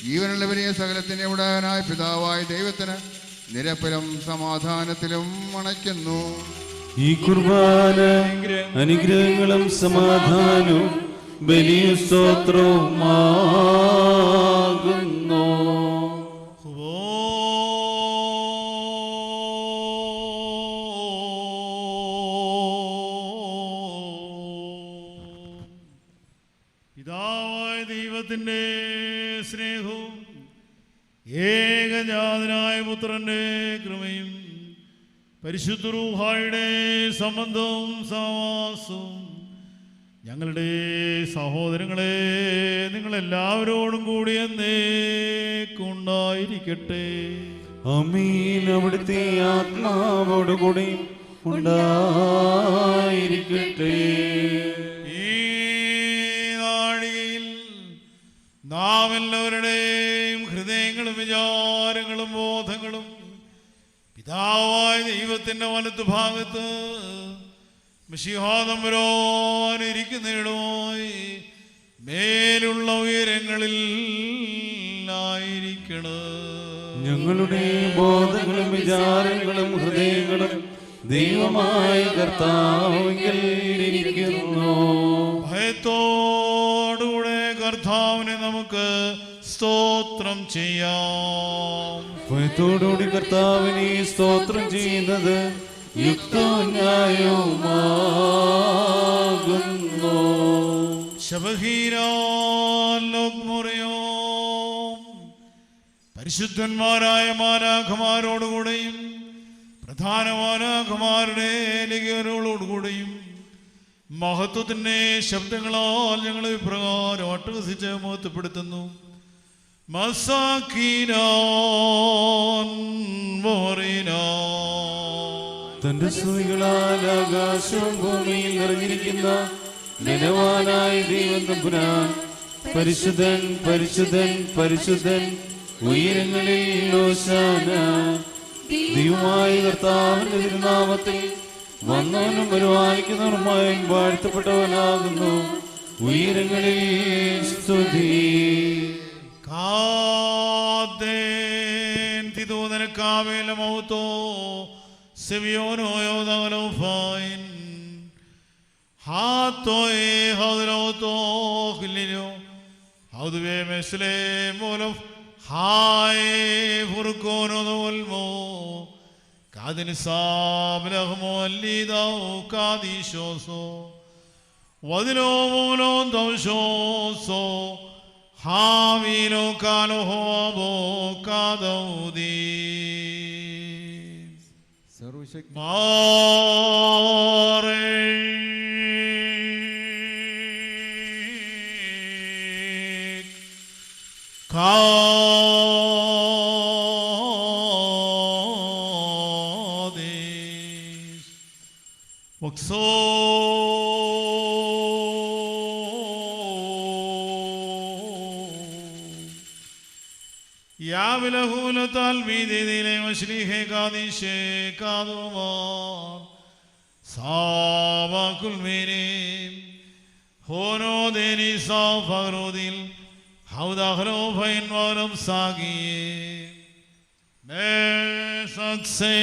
[SPEAKER 4] ജീവനുള്ളവരെയും സകലത്തിൻ്റെ ഉടയനായ പിതാവായ ദൈവത്തിന് നിരപ്പിലും സമാധാനത്തിലും അണയ്ക്കുന്നു.
[SPEAKER 2] ഈ കുർബാന അനുഗ്രഹങ്ങളും സമാധാനവും ബലിയും സ്തോത്രവുമാകുന്നു.
[SPEAKER 1] പിതാവായ ദൈവത്തിൻ്റെ സ്നേഹവും ഏകജാതനായ പുത്രന്റെ കൃപയും പരിശുദ്ധ റൂഹായുടെ സംബന്ധവും സഹവാസവും ഞങ്ങളുടെ സഹോദരങ്ങളെ നിങ്ങളെല്ലാവരോടും കൂടി എന്നേക്കുണ്ടായിരിക്കട്ടെ.
[SPEAKER 2] ആമീൻ. അവിടുത്തെ ആത്മാവോടുകൂടി ഉണ്ടായിരിക്കട്ടെ.
[SPEAKER 1] ഈ നാഴികയിൽ നാം എല്ലാവരുടെയും ഹൃദയങ്ങളും വിചാരങ്ങളും ബോധങ്ങളും പിതാവായ ദൈവത്തിൻ്റെ വലത്ത് ഭാഗത്ത് മിശിഹാതമ്പുരാനിരിക്കുന്നിടമായി മേലുള്ള ഉയരങ്ങളിൽ ആയിരിക്കണം.
[SPEAKER 2] ഞങ്ങളുടെ ബോധങ്ങളും വിചാരങ്ങളും ഹൃദയങ്ങളും ദൈവമായ കർത്താവിൽ ഇരിക്കുന്നു.
[SPEAKER 1] ഭയത്തോടുകൂടെ കർത്താവിനെ നമുക്ക് സ്തോത്രം ചെയ്യാം.
[SPEAKER 2] ഭയത്തോടുകൂടി കർത്താവിനെ സ്തോത്രം ചെയ്യുന്നത് യുക്തവും ന്യായവുമാകുന്നു.
[SPEAKER 1] പരിശുദ്ധന്മാരായ മാലാഖമാരോടുകൂടെയും പ്രധാന മാലാഖമാരുടെ ലേഖകരോടുകൂടെയും മഹത്വത്തിൻ്റെ ശബ്ദങ്ങളാൽ ഞങ്ങൾ ഇപ്രകാരം അട്ടഹസിച്ച് മഹത്വപ്പെടുത്തുന്നു.
[SPEAKER 2] തന്റെ സ്തുതികളാൽ ആകാശവും ഭൂമിയിൽ നിറഞ്ഞിരിക്കുന്ന ബലവാനായ ദൈവം തമ്പുരാൻ പരിശുദ്ധൻ പരിശുദ്ധൻ പരിശുദ്ധൻ, ഉയരങ്ങളിൽ ഹോശാന. ദൈവമായ കർത്താവിന്റെ തിരുനാമത്തിൽ വന്നവനും പരിപാലിക്കുന്നവനുമായി വാഴ്ത്തപ്പെട്ടവനാകുന്നു. ഉയരങ്ങളിൽ സ്തുതി.
[SPEAKER 1] കാതേൻ തിദൂനനക്കാവേല മൗതോ സെവിയോനോയോ ദാലോ ഫൈൻ ഹാത്തോയേ ഹൗദലോതോ ഖിലിനോ ഹൗദവേ മെസ്ലേ മോലോ ഹായ് ഫുർകോനോ ദോൽമോ കാദിൻ സാബലഹ്മോ അല്ലിദോ കാദിശോസോ വദിലോ മോലോ ദൗശോസോ ഹാവിലോ കാലോ ഹോബോ കാദൗദി
[SPEAKER 3] സർവശക്തി
[SPEAKER 1] മാറേ കാദേശ് വക്സോ യാവിലഹൂലത്താൽ വീതിയിലെ മശ്രീഹേ കാദീശേ കാദോമാർ സാവാക്കുൽ മീനേം ഹോനോ ദേനി സാഫഗ്രോദിൽ ഹൗദാഹ്ലോ ഫൈൻ വാലം സാഗിയേ മേസക്സേ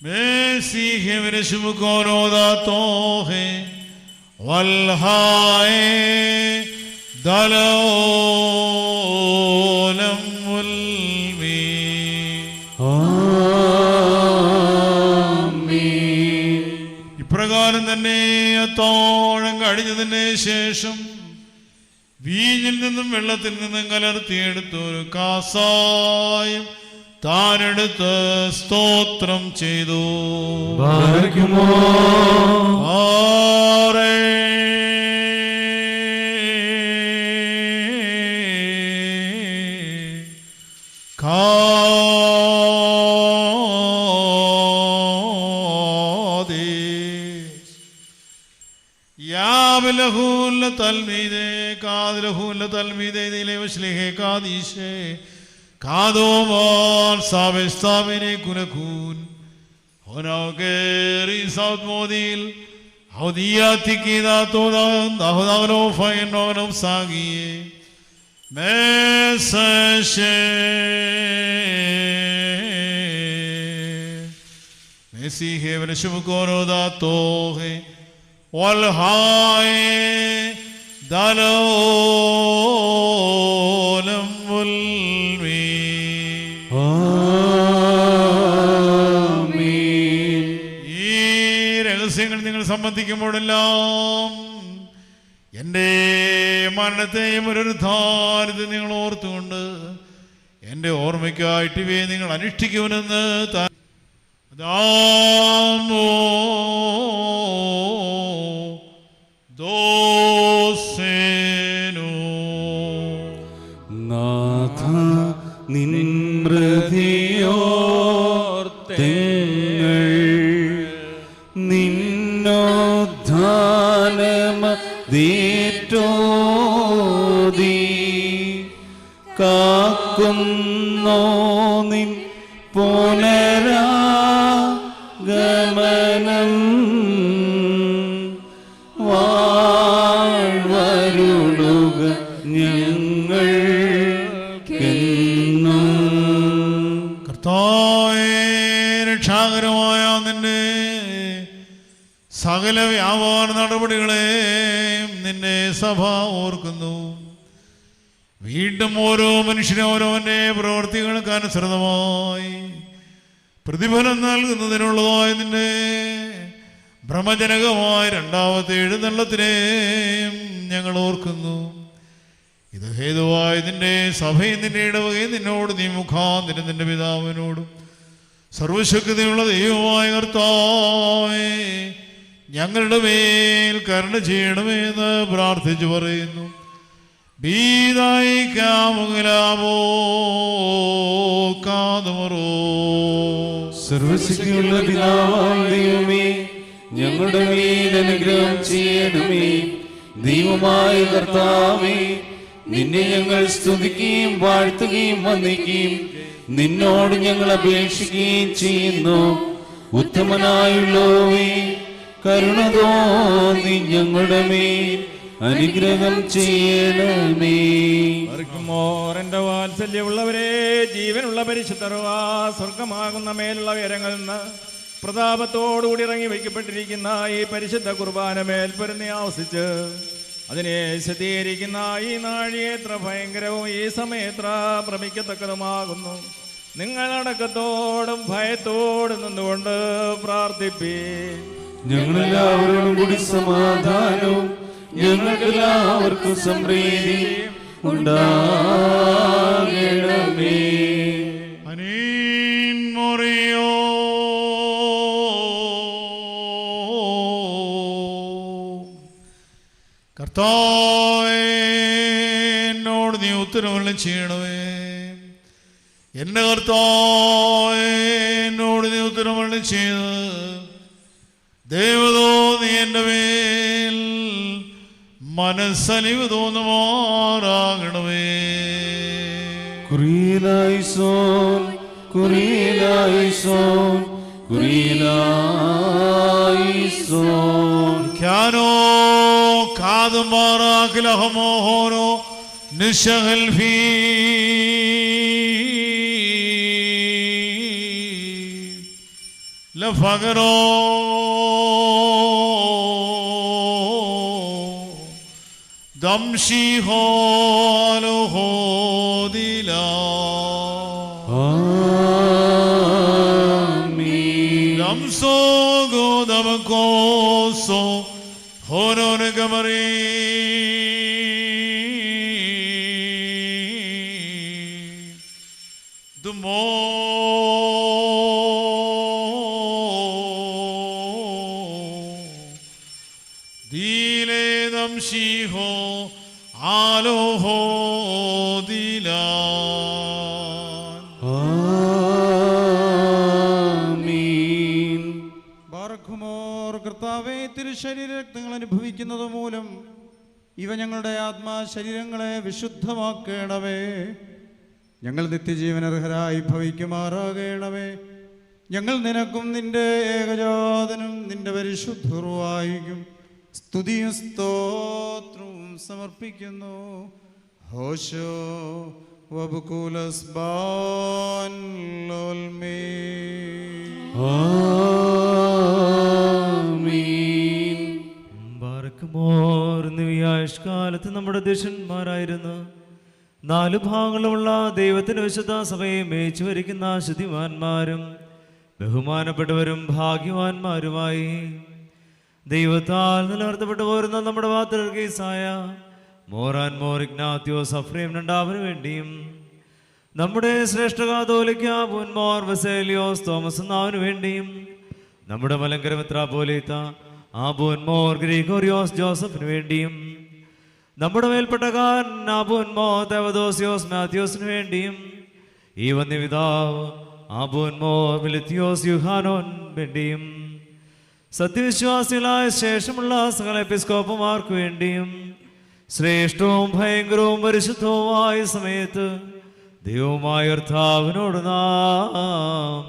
[SPEAKER 1] മേസിഹേ വിരശുമുക്കോനോ ദാത്തോഹേ വൽഹായേ ദലോലം ഉൽമീ ഇപ്രകാരം തന്നെ അത്തോളം കഴിഞ്ഞതിന് ശേഷം വീഞ്ഞിൽ നിന്നും വെള്ളത്തിൽ നിന്നും കലർത്തിയെടുത്തൊരു കാസായും താനെടുത്ത് സ്തോത്രം ചെയ്തു. തൽമീദേ കാദലഹൂല തൽമീദേ ദിലേ വശ്ലിഹേ കാദീശേ കാദോമാർ സാബെസ്താബിനെ കുനകൂൻ ഹോനോകേറി സൗത്ത് മോദിൽ ഹൗദിയാത്തിക്കിദാ തോദാൻ ദഹദാലോ ഫൈനോനം സാഗിയേ മേസശേ മെസിഹേ വനശുമുക്കോനോദാ തോഹേ വൽഹായേ ദലോലം ഉൽമീ ഈ രഹസ്യങ്ങൾ നിങ്ങൾ സംബന്ധിക്കുമ്പോഴെല്ലാം എൻ്റെ മരണത്തെയും ഒരു ധാരത്തെ നിങ്ങൾ ഓർത്തുകൊണ്ട് എൻ്റെ ഓർമ്മയ്ക്കായിട്ട് ഇവയെ നിങ്ങൾ അനുഷ്ഠിക്കുമെന്ന് ദാമോ ദോസേനോ
[SPEAKER 2] നാഥ നിൻ മൃതിയോർത്തെങ്ങൾ നിന്നോദ്ധാനമതേറ്റോതി കാക്കുന്നോ നിൻ പുനരാഗമനം വാഴ്വരുളുക ഞങ്ങൾക്കെന്നും.
[SPEAKER 1] കർത്താവേ, രക്ഷാകരമായ നിന്റെ സകല വ്യാപാര നടപടികളെയും നിന്നെ സഭ ഓർക്കുന്നു. വീണ്ടും ഓരോ മനുഷ്യനും ഓരോന്റെ പ്രവൃത്തികൾക്ക് അനുസൃതമായി പ്രതിഫലം നൽകുന്നതിനുള്ളതായ നിന്റെ ഭ്രമജനകമായ രണ്ടാമത്തെ എഴുന്നള്ളത്തിനെയും ഞങ്ങൾ ഓർക്കുന്നു. ഇത് ഹേതുവായി നിന്റെ സഭയും നിന്റെ ഇടവകയും നിന്നോട് നീ മുഖാന്തരം നിന്റെ പിതാവിനോടും സർവശക്തിയുള്ള ദൈവമായ കർത്താവേ ഞങ്ങളുടെ മേൽ കരുണ ചെയ്യണമേ എന്ന് പ്രാർത്ഥിച്ചു പറയുന്നു.
[SPEAKER 2] സർവശക്തിയുള്ള പിതാവായ ദൈവമേ ഞങ്ങളുടെ മേൽ അനുഗ്രഹം ചെയ്യണമേ. ദൈവമായ കർത്താവേ നിന്നെ ഞങ്ങൾ സ്തുതിക്കുകയും വാഴ്ത്തുകയും വന്ദിക്കുകയും നിന്നോട് ഞങ്ങൾ അപേക്ഷിക്കുകയും ചെയ്യുന്നു. ഉത്തമനായുള്ളോവേ, കരുണ തോന്നി ഞങ്ങളുടെ മേൽ അനുഗ്രഹം ചെയ്യണമേ.
[SPEAKER 3] എന്റെ വാത്സല്യമുള്ളവരെ, ജീവനുള്ള പരിശുദ്ധർവാ, സ്വർഗമാകുന്ന മേലുള്ള ഉയരങ്ങളിൽ നിന്ന് പ്രതാപത്തോടുകൂടി ഇറങ്ങി വയ്ക്കപ്പെട്ടിരിക്കുന്ന ഈ പരിശുദ്ധ കുർബാന മേൽ പൊരുന്നി ആവസിച്ച് അതിനെ ശുദ്ധീകരിക്കുന്ന ഈ നാഴിക എത്ര ഭയങ്കരവും ഈ സമയം എത്ര ഭ്രമിക്കത്തക്കതുമാകുന്നു. നിങ്ങൾ അടക്കത്തോടും ഭയത്തോടും നിന്നുകൊണ്ട് പ്രാർത്ഥിപ്പീൻ.
[SPEAKER 2] ഞങ്ങളെല്ലാവരോടും കൂടി സമാധാനവും ഞങ്ങൾക്കെല്ലാവർക്കും സമൃദ്ധി ഉണ്ടാകണമേ.
[SPEAKER 1] അനീൻ മൊറിയോ കർത്താവേ, എന്നോട് നീ ഉത്തരവുകൾ ചെയ്യണമേ. എന്റെ കർത്താവേ, എന്നോട് നീ ഉത്തരവുകൾ ചെയ്ത് ദൈവതോ നീ എൻ്റെ മേൽ മനസ്സലിവ് തോന്നുമാറാകണമേ.
[SPEAKER 2] കുറിയിലായിസോൻ, കുറിയിലായിസോൻ, കുറിയിലായിസോൻ.
[SPEAKER 1] ഖ്യാനോ കാതുമാറാക്കിലഹമോഹോനോ നിശഹൽ ഫീ ലഫഗറോ ദംശിഹോ ലോഹോദില ദംസോ ഗോദമകോസോ ഹോനോന ഗമറി ദുമോ ദീലേ ദംശിഹോ ആലോഹോ ദിലാ.
[SPEAKER 7] ബാറക്കുമോർ, കർത്താവേ, തിരുശരീരരക്തങ്ങൾ അനുഭവിക്കുന്നത് മൂലം ഇവ ഞങ്ങളുടെ ആത്മാ ശരീരങ്ങളെ വിശുദ്ധമാക്കണമേ. ഞങ്ങൾ നിത്യജീവനർഹരായി ഭവിക്കുമാറാകണമേ. ഞങ്ങൾ നിനക്കും നിന്റെ ഏകജാതനും നിന്റെ പരിശുദ്ധർവായിക്കും സ്തുതിയും സ്തോത്രവും സമർപ്പിക്കുന്നു. ഹോശോ വബുകൂലസ് ബാൻ ലോൽമേ.
[SPEAKER 8] ബാറക്കുമോർ, നിവ്യാഷ്കാലത്ത് നമ്മുടെ ദേശന്മാരായിരുന്നു 4 ഭാഗങ്ങളുമുള്ള ദൈവത്തിന് വിശുദ്ധ സഭയെ മേച്ചു വരിക്കുന്ന ശുദ്ധിമാന്മാരും ബഹുമാനപ്പെട്ടവരും ഭാഗ്യവാന്മാരുമായി ദൈവത്താൽ നിലനിർത്തപ്പെട്ടു പോരുന്ന നമ്മുടെ പാത്രീസായ മോറാൻ മോർ ഇഗ്നാത്യോസ് അഫ്രേം രണ്ടാമന് വേണ്ടിയും നമ്മുടെ ശ്രേഷ്ഠ കാതോലിക്ക പുൻമോർ ബസേലിയോസ് തോമസ് എന്നാവിന് വേണ്ടിയും നമ്മുടെ മലങ്കര മെത്രാപ്പോലീത്ത ആബുൻമോർ ഗ്രിഗോറിയോസ് ജോസഫിന് വേണ്ടിയും നമ്മുടെ മേൽപ്പെട്ടക്കാരൻ ആബുൻമോ തെവദോസിയോസ് മാത്യോസിന് വേണ്ടിയും ഈ വന്യപിതാവ് ആബുൻമോ മിലിത്തിയോസ് യുഹാനോൻ വേണ്ടിയും സത്യവിശ്വാസികളായ ശേഷമുള്ള സകല എപ്പിസ്കോപ്പുമാർക്ക് വേണ്ടിയും ശ്രേഷ്ഠവും ഭയങ്കരവും പരിശുദ്ധവുമായ സമയത്ത് ദൈവമായ കർത്താവിനോട് നാം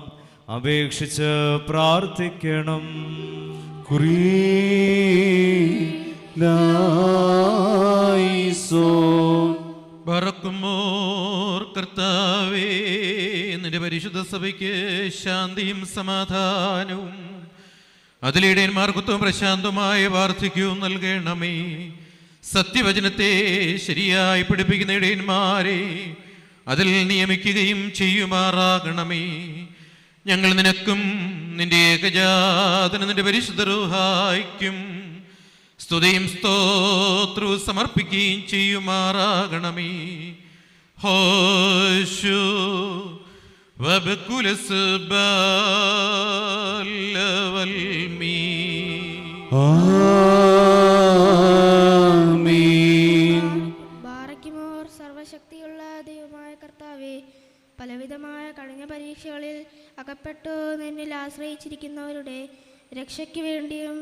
[SPEAKER 8] അപേക്ഷിച്ച് പ്രാർത്ഥിക്കണം.
[SPEAKER 9] ബറക്കുമോർ, കർത്താവേ, നിന്റെ പരിശുദ്ധ സഭയ്ക്ക് ശാന്തിയും സമാധാനവും അതിലിടയന്മാർക്കുത്വം പ്രശാന്തമായ വാർദ്ധക്യവും നൽകണമേ. സത്യവചനത്തെ ശരിയായി പഠിപ്പിക്കുന്ന ഇടയന്മാരെ അതിൽ നിയമിക്കുകയും ചെയ്യുമാറാകണമേ. ഞങ്ങൾ നിനക്കും നിന്റെ ഏകജാതനും നിന്റെ പരിശുദ്ധ റൂഹായ്ക്കും സ്തുതിയും സ്തോത്രവും സമർപ്പിക്കുകയും ചെയ്യുമാറാകണമേ. ഹോശു വബകുലസ് ബാലവൽമീ.
[SPEAKER 10] ബാറക്കുമോർ, സർവശക്തിയുള്ള ദൈവമായ കർത്താവേ, പലവിധമായ കഠിന പരീക്ഷകളിൽ അകപ്പെട്ടു നിന്നിൽ ആശ്രയിച്ചിരിക്കുന്നവരുടെ രക്ഷയ്ക്ക് വേണ്ടിയും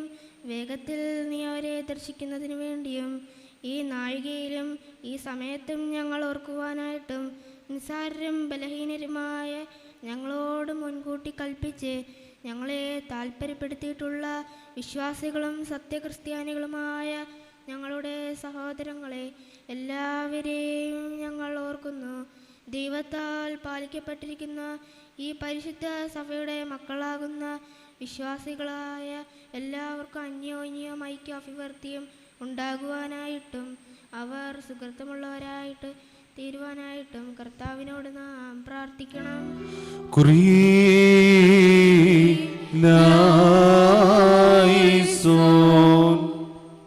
[SPEAKER 10] വേഗത്തിൽ നീ അവരെ ദർശിക്കുന്നതിന് വേണ്ടിയും ഈ നാഴികയിലും ഈ സമയത്തും ഞങ്ങൾ ഓർക്കുവാനായിട്ടും നിസ്സാരരും ബലഹീനരുമായ ഞങ്ങളോട് മുൻകൂട്ടി കൽപ്പിച്ച് ഞങ്ങളെ താൽപ്പര്യപ്പെടുത്തിയിട്ടുള്ള വിശ്വാസികളും സത്യക്രിസ്ത്യാനികളുമായ ഞങ്ങളുടെ സഹോദരങ്ങളെ എല്ലാവരെയും ഞങ്ങൾ ഓർക്കുന്നു. ദൈവത്താൽ പാലിക്കപ്പെട്ടിരിക്കുന്ന ഈ പരിശുദ്ധ സഭയുടെ മക്കളാകുന്ന വിശ്വാസികളായ എല്ലാവർക്കും അന്യോന്യം ഐക്യാഭിവൃദ്ധിയും ഉണ്ടാകുവാനായിട്ടും അവർ സുഹൃത്തുമുള്ളവരായിട്ട് തീരുവാനായിട്ടും കർത്താവിനോട് നാം പ്രാർത്ഥിക്കണം.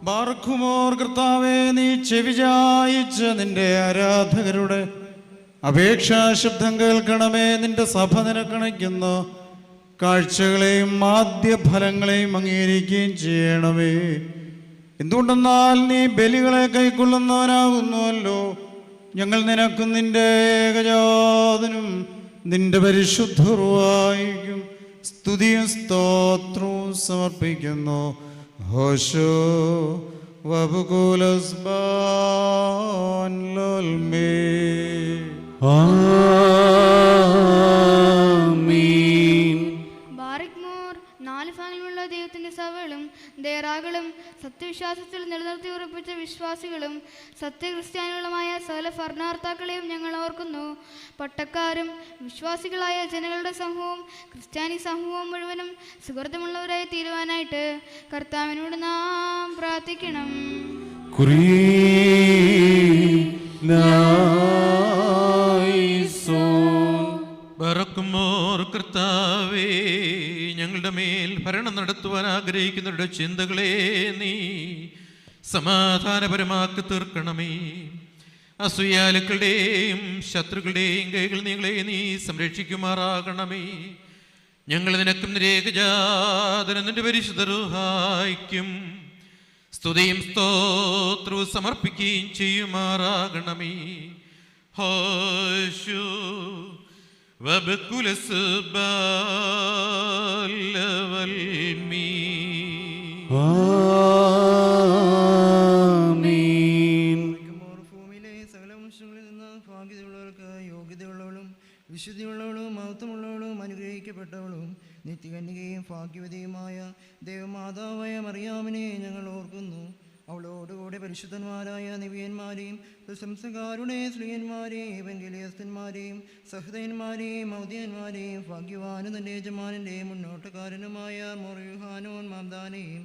[SPEAKER 7] ബാർക്കുമോർ കർത്താവേ, നീ ചെവിചായിച്ച് നിന്റെ ആരാധകരുടെ അപേക്ഷാ ശബ്ദം കേൾക്കണമേ. നിന്റെ സഭ നിനക്കണയ്ക്കുന്ന കാഴ്ചകളെയും ആദ്യഫലങ്ങളെയും അംഗീകരിക്കുകയും ചെയ്യണമേ. എന്തുകൊണ്ടെന്നാൽ നീ ബലികളെ കൈക്കൊള്ളുന്നവനാകുന്നുവല്ലോ. ഞങ്ങൾ നിനക്കും നിന്റെ ഏകജാതനും നിന്റെ പരിശുദ്ധ റൂഹായിക്കും സ്തുതിയും സ്തോത്രവും സമർപ്പിക്കുന്നു. ഹോശോ വബുകുലസ് ബാൻലോൽമേ.
[SPEAKER 11] നാല് ഭാഗങ്ങളുള്ള ദൈവത്തിന്റെ സഭകളും ദേറാകളും സത്യവിശ്വാസത്തിൽ നിലനിർത്തി ഉറപ്പിച്ച വിശ്വാസികളും സത്യക്രിസ്ത്യാനികളുമായ സകല ഭരണകർത്താക്കളെയും ഞങ്ങൾ ഓർക്കുന്നു. പട്ടക്കാരും വിശ്വാസികളായ ജനങ്ങളുടെ സമൂഹവും ക്രിസ്ത്യാനി സമൂഹവും മുഴുവനും സുഹൃത്തുമുള്ളവരായി തീരുവാനായിട്ട് കർത്താവിനോട് നാം പ്രാർത്ഥിക്കണം.
[SPEAKER 9] ബറക്കുമോർ കർത്താവേ, ഞങ്ങളുടെ മേൽ ഭരണം നടത്തുവാൻ ആഗ്രഹിക്കുന്നവരുടെ ചിന്തകളെ നീ സമാധാനപരമാക്കി തീർക്കണമേ. അസൂയാലുക്കളുടെയും ശത്രുക്കളുടെയും കൈകൾ നിങ്ങളെ നീ സംരക്ഷിക്കുമാറാകണമേ. ഞങ്ങൾ നിനക്കും നിരേകജാതനും നിന്റെ പരിശുദ്ധ റൂഹായിക്കും സ്തുതിയും സ്തോത്രവും സമർപ്പിക്കുകയും ചെയ്യുമാറാകണമേ. ഹോശു വബകുലസ് ബാലവൽമീ.
[SPEAKER 12] ഭൂമിയിലെ സകല വംശങ്ങളിൽ നിന്ന് ഭാഗ്യതയുള്ളവർക്ക് യോഗ്യതയുള്ളവളും വിശുദ്ധിയുള്ളവളും മഹത്വമുള്ളവളും അനുഗ്രഹിക്കപ്പെട്ടവളും നിത്യകന്യകയും ഭാഗ്യവതിയുമായ ദേവമാതാവായ മറിയാമിനെ ഞങ്ങൾ ഓർക്കുന്നു. അവളോടുകൂടെ പരിശുദ്ധന്മാരായ നിവിയന്മാരെയും പ്രശംസകാരുടെ സ്ത്രീയന്മാരെയും എവൻഗേലിയസ്തന്മാരെയും സഹൃദയന്മാരെയും മൗദ്യന്മാരെയും ഭാഗ്യവാനും തൻ്റെ യജമാനൻ്റെ മുന്നോട്ടക്കാരനുമായ മൊറയുഹാനോൻ മാംദാനെയും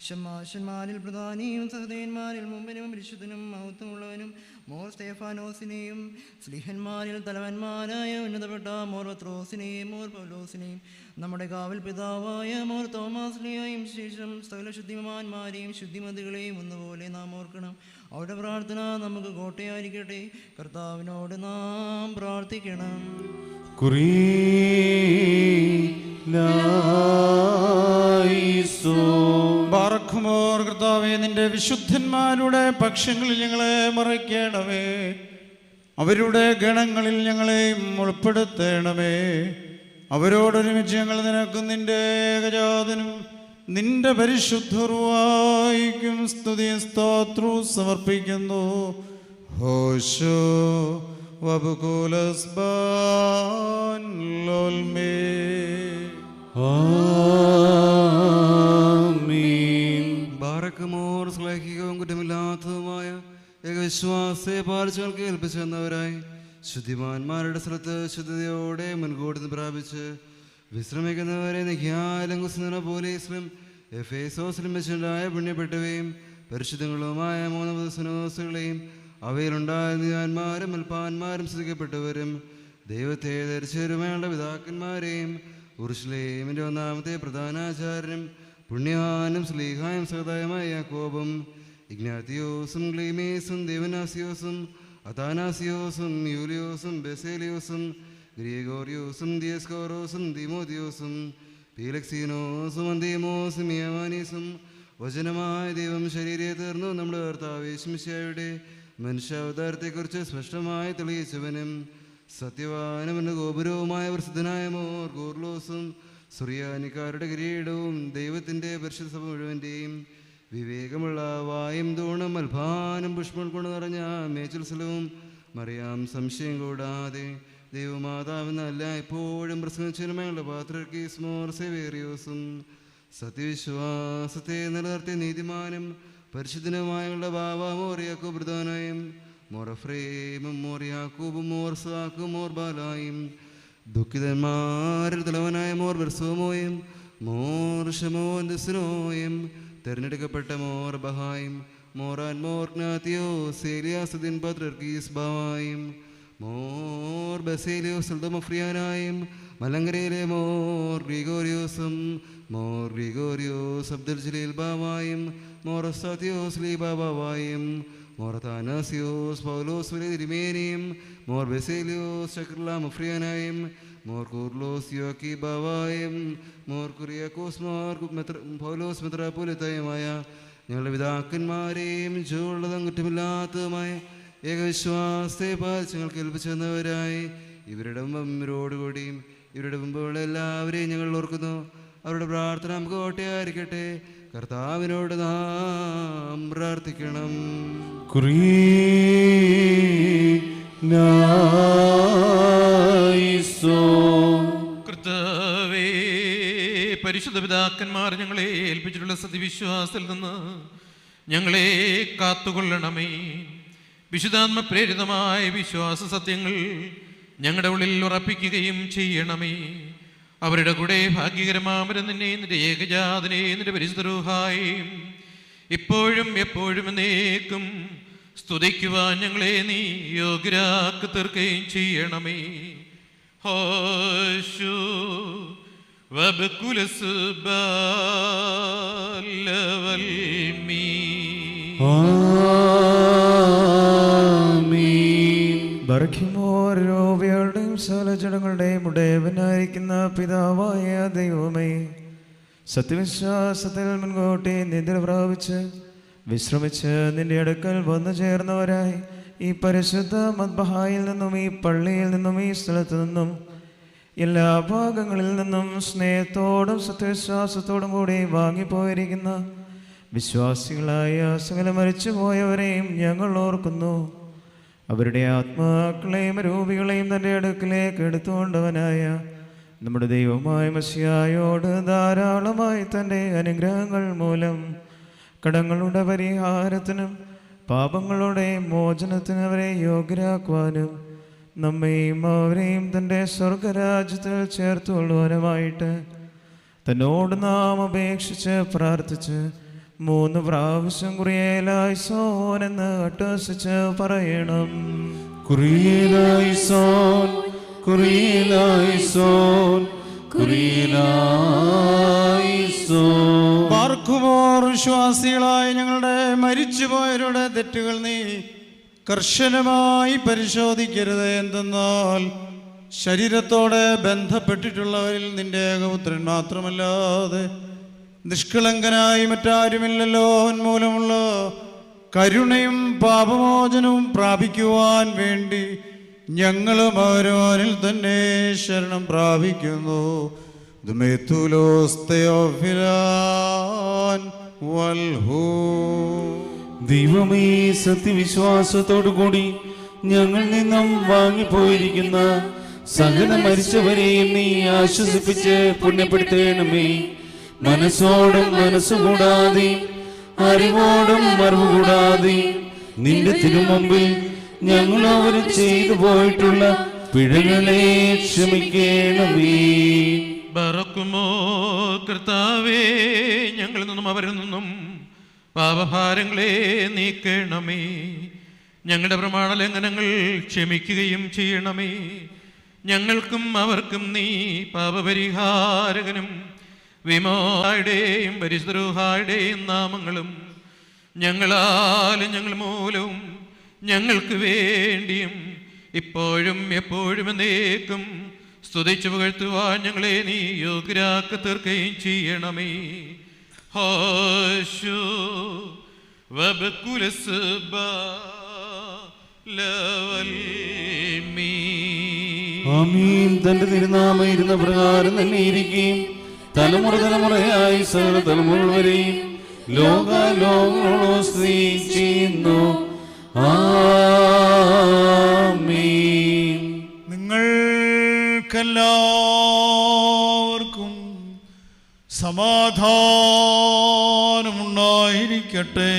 [SPEAKER 12] ഷമാഷന്മാരിൽ പ്രധാനിയും സഹൃദയന്മാരിൽ മുമ്പനും പരിശുദ്ധനും മഹത്വമുള്ളവനും മോർ സ്തേഫാനോസിനെയും സ്ലീഹന്മാരിൽ തലവന്മാരായ ഉന്നതപ്പെട്ട മോർ പത്രോസിനെയും മോർ പൗലോസിനെയും നമ്മുടെ കാവൽ പിതാവായ മോർ തോമാസ്ലിയെയും ശേഷം സകല ശുദ്ധിമാന്മാരെയും ശുദ്ധിമതികളെയും ഒന്നുപോലെ നാം ഓർക്കണം. അവരുടെ പ്രാർത്ഥന നമുക്ക് കോട്ടയായിരിക്കട്ടെ. കർത്താവിനോട് നാം പ്രാർത്ഥിക്കണം.
[SPEAKER 7] ബാറക്കുമോർ കർത്താവേ, നിന്റെ വിശുദ്ധന്മാരുടെ പക്ഷങ്ങളിൽ ഞങ്ങളെ മറയ്ക്കണമേ. അവരുടെ ഗണങ്ങളിൽ ഞങ്ങളെയും ഉൾപ്പെടുത്തണമേ. അവരോടൊരുമിച്ച് ഞങ്ങൾ നിനക്കും നിന്റെ ഏകജാതനും നിന്റെ പരിശുദ്ധ റൂഹായിക്കും സ്തുതിയും സ്തോത്രവും സമർപ്പിക്കുന്നു. ഹോശോ വബുകുലസ് ബാൻലോൽമേ.
[SPEAKER 13] ബാറക്കുമോർ ശ്ലേഹികവും കുറ്റമില്ലാത്തതുമായ ഏകവിശ്വാസത്തെ പാലിച്ചുകൾ കേൾപ്പിച്ചു വന്നവരായി ശുദ്ധിമാന്മാരുടെ സ്ഥലത്ത് ശുദ്ധതയോടെ മുൻകൂട്ടി പ്രാപിച്ച് വിശ്രമിക്കുന്നവരെ നിഖ്യാലങ്കുസിനെ പോലീസിലും എഫേസോസിലും വെച്ചുണ്ടായ പുണ്യപ്പെട്ടവയും പരിശുദ്ധങ്ങളുമായ 3 ദിവസങ്ങളെയും അവയിലുണ്ടായ നീതിമാന്മാരും അൽപ്പാന്മാരും ശ്രദ്ധിക്കപ്പെട്ടവരും ദൈവത്തെ ധരിച്ചവരുമായുള്ള പിതാക്കന്മാരെയും ഉറുശ്ലേമിൻ്റെ 1-ാമത്തെ പ്രധാനാചാര്യനും പുണ്യവാനും സ്ലീഹായും സഹതായമായ യാക്കോബും ഇഗ്നാത്തിയോസും ക്ലീമേസും ദേവനാസിയോസും അതാനാസിയോസും യൂലിയോസും ബെസേലിയോസും ഗ്രിഗോറിയോസും ദിയസ്കോറോസും തിമോത്തിയോസും പീലക്സീനോസും അന്തീമോസും യവാനീസും വചനമായ ദൈവം ശരീരയെ തീർന്നു നമ്മുടെ കർത്താവേശുമിശിഹായുടെ മനുഷ്യാവതാരത്തെക്കുറിച്ച് സ്പഷ്ടമായി തെളിയിച്ചവനും സത്യവാനും ഗോപുരവുമായ പ്രസിദ്ധനായ മോർ കൂർലോസും സുറിയാനിക്കാരുടെ കിരീടവും ദൈവത്തിൻ്റെ പരിശുദ്ധ സഭ മുഴുവൻ്റെയും വിവേകമുള്ള വായും തൂണും അൽഭാനും പുഷ്പങ്ങൾ കൊണ്ട് നിറഞ്ഞ മേച്ചിൽ സ്ഥലവും മറിയാം സംശയം കൂടാതെ ദൈവമാതാവെന്നല്ല എപ്പോഴും പ്രസംഗിച്ചിരുമയുള്ള പാത്രർക്കീസ് മോർ സെവേറിയോസും സത്യവിശ്വാസത്തെ നിലനിർത്തിയ നീതിമാനും പരിശുദ്ധനുമായുള്ള ബാബ മോർ യാക്കോബ് പ്രധാനായും മോർ എഫ്രേമും മോർ യാക്കൂബും മോർ സാക്കും മോർ ബാലായും ദുഃഖിതന്മാരിൽ തലവനായ മോർ ബെർസോമോയും മോർ ഷമോൻ ദിസ്നോയും തിരഞ്ഞെടുക്കപ്പെട്ട മോർ ബഹായും മോറാൻ മോർ ജ്ഞാത്തിയോ സേലിയാസുദ്ദീൻ പത്രർക്കീസ് ബാവായും മോർ ബസേലിയോ സുൽദമഫ്രിയാനായും മലങ്കരയിലെ മോർ ഗ്രിഗോറിയോസും മോർ ഗ്രിഗോറിയോസ് അബ്ദുൽ ജലീൽ ബാവായും മോർ സത്യോസ് ലീ ബാവായും മോർ താനാസിയോസ് പൗലോസ് വലിയ തിരുമേനിയും മോർ ബസേലിയോസ് ശക്രുല മുഫ്രിയാനായും മോർ കൂർലോസ് യോക്കി ബാവായും മോർ കുറിയാക്കോസ് മോർ പൗലോസ് മെത്രാപ്പോലിത്തയുമായ ഞങ്ങളുടെ പിതാക്കന്മാരെയും ജോളുള്ളതും കുറ്റമില്ലാത്തതുമായ ഏകവിശ്വാസത്തെ പാലിച്ച് ഞങ്ങൾക്ക് ഏൽപ്പിച്ചു തന്നവരായി ഇവരുടെ മുമ്പിനോടുകൂടിയും ഇവരുടെ മുമ്പുള്ള എല്ലാവരെയും ഞങ്ങൾ ഓർക്കുന്നു. അവരുടെ പ്രാർത്ഥന നമുക്ക് കോട്ടയായിരിക്കട്ടെ. കർത്താവിനോട് നാം പ്രാർത്ഥിക്കണം.
[SPEAKER 9] കർത്താവേ, പരിശുദ്ധ പിതാക്കന്മാർ ഞങ്ങളെ ഏൽപ്പിച്ചിട്ടുള്ള സത്യവിശ്വാസത്തിൽ നിന്ന് ഞങ്ങളെ കാത്തുകൊള്ളണമേ. വിശുദ്ധാത്മ പ്രേരിതമായ വിശ്വാസ സത്യങ്ങൾ ഞങ്ങളുടെ ഉള്ളിൽ ഉറപ്പിക്കുകയും ചെയ്യണമേ. അവരുടെ കൂടെ ഭാഗ്യകരമാമരം നിന്നെ, നിന്റെ ഏകജാതനെ, നിന്റെ പരിശുദ്ധ റൂഹായും ഇപ്പോഴും എപ്പോഴും എന്നേക്കും സ്തുതിക്കുവാൻ ഞങ്ങളെ നീ യോഗ്യരാക്കി തീർക്കുകയും ചെയ്യണമേ. ഹോശു വബകുലസ് ബാലവൽമീ
[SPEAKER 8] ബർഖിമോരോവയുടെയും സകല ജനങ്ങളുടെയും ഉടയവനായിരിക്കുന്ന പിതാവായ ദൈവമേ, സത്യവിശ്വാസത്തിൽ മുൻകൂട്ടി നിദ്ര പ്രാപിച്ച് വിശ്രമിച്ച് നിന്റെ അടുക്കൽ വന്നു ചേർന്നവരായി ഈ പരിശുദ്ധ മദ്ബഹായിൽ നിന്നും ഈ പള്ളിയിൽ നിന്നും ഈ സ്ഥലത്തു നിന്നും എല്ലാ ഭാഗങ്ങളിൽ നിന്നും സ്നേഹത്തോടും സത്യവിശ്വാസത്തോടും കൂടി വാങ്ങിപ്പോയിരിക്കുന്ന വിശ്വാസികളായ സകല മരിച്ചുപോയവരെയും ഞങ്ങൾ ഓർക്കുന്നു. അവരുടെ ആത്മാക്കളെയും രൂപികളെയും തൻ്റെ അടുക്കിലേക്ക് എടുത്തുകൊണ്ടവനായ നമ്മുടെ ദൈവമായ മശിഹായോട് ധാരാളമായി തൻ്റെ അനുഗ്രഹങ്ങൾ മൂലം കടങ്ങളുടെ പരിഹാരത്തിനും പാപങ്ങളുടെ മോചനത്തിനും അവരെ യോഗ്യരാക്കുവാനും നമ്മയും അവരെയും തൻ്റെ സ്വർഗരാജ്യത്തിൽ ചേർത്തുകൊള്ളുവാനുമായിട്ട് തന്നോട് നാം അപേക്ഷിച്ച് പ്രാർത്ഥിച്ച് 3 പ്രാവശ്യം കുറിയേലായിസോൻ എന്ന് അട്ടഹസിച്ച് പറയണം.
[SPEAKER 2] കുറിയേലായിസോൻ, കുറിയേലായിസോൻ, കുറിയേലായിസോൻ.
[SPEAKER 7] പാർക്കുമോർ വിശ്വാസികളായ ഞങ്ങളുടെ മരിച്ചുപോയവരുടെ തെറ്റുകൾ നീ കർശനമായി പരിശോധിക്കരുത്. എന്തെന്നാൽ ശരീരത്തോടെ ബന്ധപ്പെട്ടിട്ടുള്ളവരിൽ നിന്റെ ഏകപുത്രൻ മാത്രമല്ലാതെ നിഷ്കളങ്കനായി മറ്റാരുമില്ലല്ലോ. മൂലമുള്ള കരുണയും പാപമോചനവും പ്രാപിക്കുവാൻ വേണ്ടി ഞങ്ങളും അവരോനിൽ തന്നെ ശരണം പ്രാപിക്കുന്നു.
[SPEAKER 2] ദൈവമേ, സത്യവിശ്വാസത്തോടു കൂടി ഞങ്ങൾ നിന്നും വാങ്ങിപ്പോയിരിക്കുന്ന സകല മരിച്ചവരെയും നീ ആശ്വസിപ്പിച്ച് പുണ്യപ്പെടുത്തേണമേ. മനസ്സോടും മനസ്സുകൂടാതെ അറിവോടും അറിവുകൂടാതെ നിന്റെ തിരുമുമ്പിൽ ഞങ്ങൾ അവർ ചെയ്തു പോയിട്ടുള്ള പിഴകളെ ക്ഷമിക്കണമേ.
[SPEAKER 9] ബറക്കുമോ കർത്താവേ, ഞങ്ങളിൽ നിന്നും അവരിൽ നിന്നും പാപഭാരങ്ങളെ നീക്കണമേ. ഞങ്ങളുടെ പ്രമാണ ലംഘനങ്ങൾ ക്ഷമിക്കുകയും ചെയ്യണമേ. ഞങ്ങൾക്കും അവർക്കും നീ പാപപരിഹാരകനും വിമോചകന്റെയും പരിശുദ്ധരൂഹായുടെയും നാമങ്ങളും ഞങ്ങളാലും ഞങ്ങൾ മൂലവും ഞങ്ങൾക്ക് വേണ്ടിയും ഇപ്പോഴും എപ്പോഴും എന്നേക്കും സ്തുതിച്ചു പുകഴ്ത്തുവാൻ ഞങ്ങളെ നീ യോഗ്യരാക്കി തീർക്കുകയും ചെയ്യണമേ. ഹോശു വബകുലസ് ബാലവൽമീ.
[SPEAKER 2] ആമീൻ. തന്റെ തിരുനാമം ഇരുന്ന പ്രകാരം തന്നെ ഇരിക്കുകയും തലമുറ തലമുറയായി സകല തലമുറ വരെയും ലോകാലോകങ്ങളോട് സ്തുതി ചെയ്യുന്നു. ആമേൻ.
[SPEAKER 1] നിങ്ങൾക്കെല്ലാവർക്കും സമാധാനമുണ്ടായിരിക്കട്ടെ.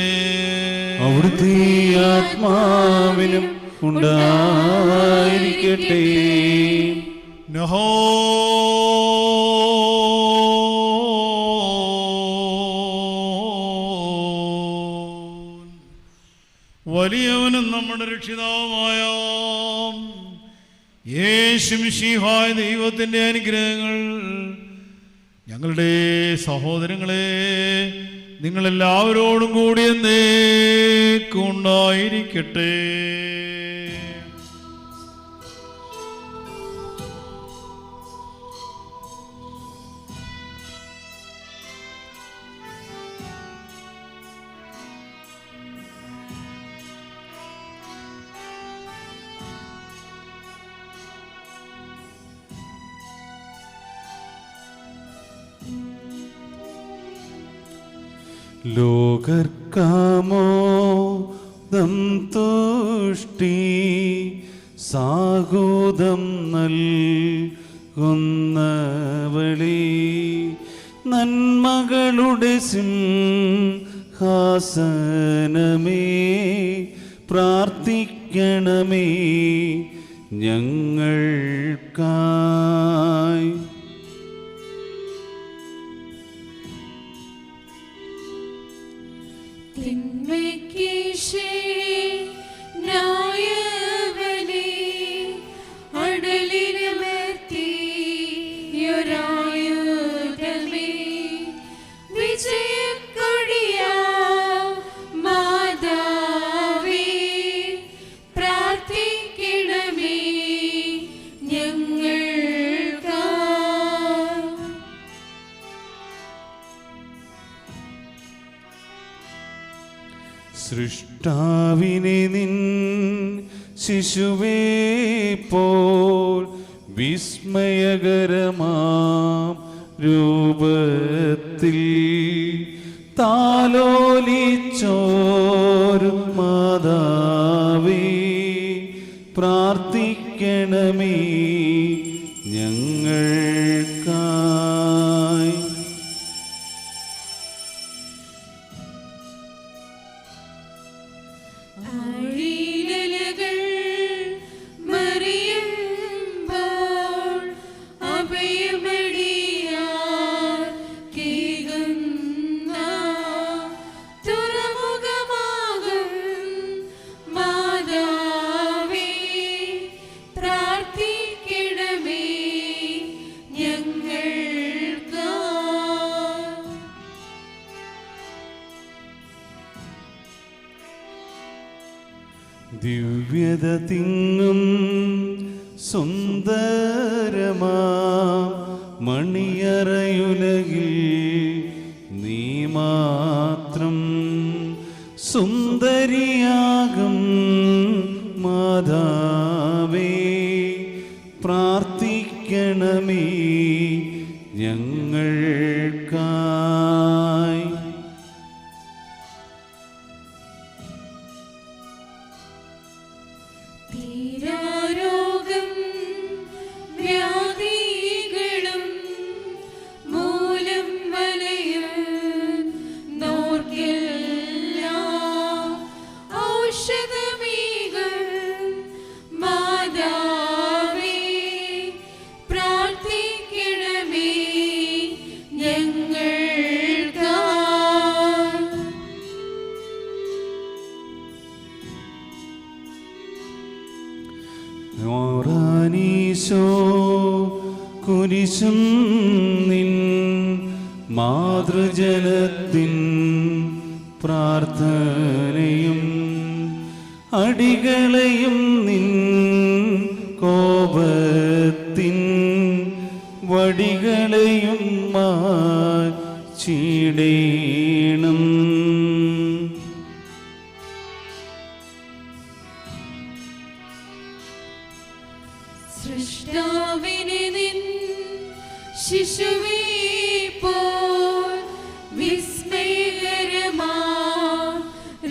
[SPEAKER 2] അവിടുത്തെ ആത്മാവിനും ഉണ്ടായിരിക്കട്ടെ.
[SPEAKER 1] നഹോ വലിയവനും നമ്മുടെ രക്ഷിതാവുമായ യേശുമിശിഹായ ദൈവത്തിൻ്റെ അനുഗ്രഹങ്ങൾ ഞങ്ങളുടെ സഹോദരങ്ങളെ നിങ്ങളെല്ലാവരോടും കൂടി എന്നേക്കും ഉണ്ടായിരിക്കട്ടെ.
[SPEAKER 2] ലോകർക്കാമോദം തുഷ്ടി സാഗോദം നൽകുന്നവളേ, നന്മകളുടെ സിംഹാസനമേ, പ്രാർത്ഥിക്കണമേ ഞങ്ങൾക്കായി. സൃഷ്ടാവിനെ നിൻ ശിശുവേ പോൽ വിസ്മയകരമാം രൂപത്തിൽ താലോലിച്ചോരും മാതാവേ, പ്രാർത്ഥിക്കണമേ ഞങ്ങൾക്കായി. ദിവ്യത തിങ്ങും സുന്ദരമാ മണിയറയുലകിൽ നീ മാത്രം സുന്ദരിയാകും മാതാവേ, പ്രാർത്ഥിക്കണമേ ഞങ്ങൾക്കായി. കുരിശും നിൻ മാതൃജനത്തിൻ പ്രാർത്ഥനയും അടികളെയും നിൻ കോപത്തിൻ വടികളെയും മാച്ചിടേണം.
[SPEAKER 5] സൃഷ്ടാവിനെ നിൻ ശിശുവേ പോൽ വിസ്മയകരമാം